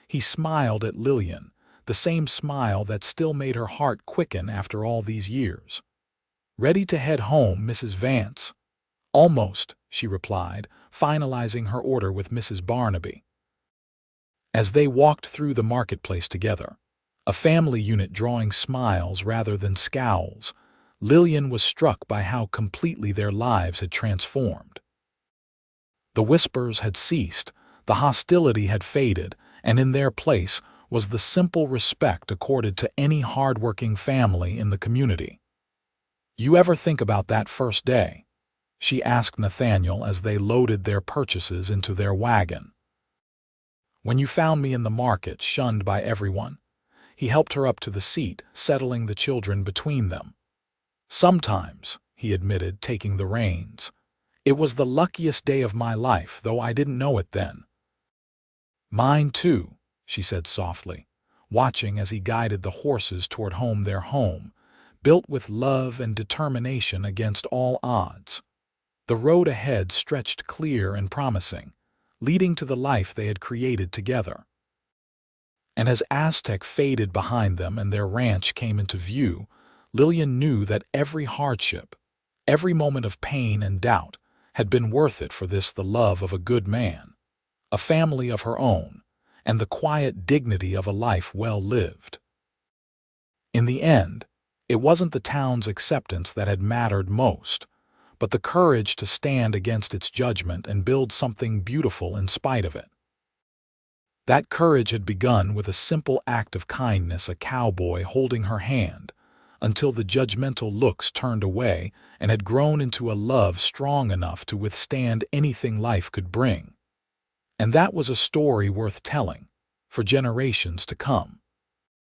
He smiled at Lillian, the same smile that still made her heart quicken after all these years. "Ready to head home, Mrs. Vance?" "Almost," she replied, finalizing her order with Mrs. Barnaby. As they walked through the marketplace together, a family unit drawing smiles rather than scowls, Lillian was struck by how completely their lives had transformed. The whispers had ceased, the hostility had faded, and in their place was the simple respect accorded to any hard-working family in the community. "You ever think about that first day?" she asked Nathaniel as they loaded their purchases into their wagon. "When you found me in the market, shunned by everyone?" He helped her up to the seat, settling the children between them. "Sometimes," he admitted, taking the reins. "It was the luckiest day of my life, though I didn't know it then." "Mine too," she said softly, watching as he guided the horses toward their home, built with love and determination against all odds. The road ahead stretched clear and promising, leading to the life they had created together. And as Aztec faded behind them and their ranch came into view, Lillian knew that every hardship, every moment of pain and doubt, had been worth it for this, the love of a good man, a family of her own, and the quiet dignity of a life well lived. In the end, it wasn't the town's acceptance that had mattered most, but the courage to stand against its judgment and build something beautiful in spite of it. That courage had begun with a simple act of kindness, a cowboy holding her hand, until the judgmental looks turned away, and had grown into a love strong enough to withstand anything life could bring. And that was a story worth telling, for generations to come.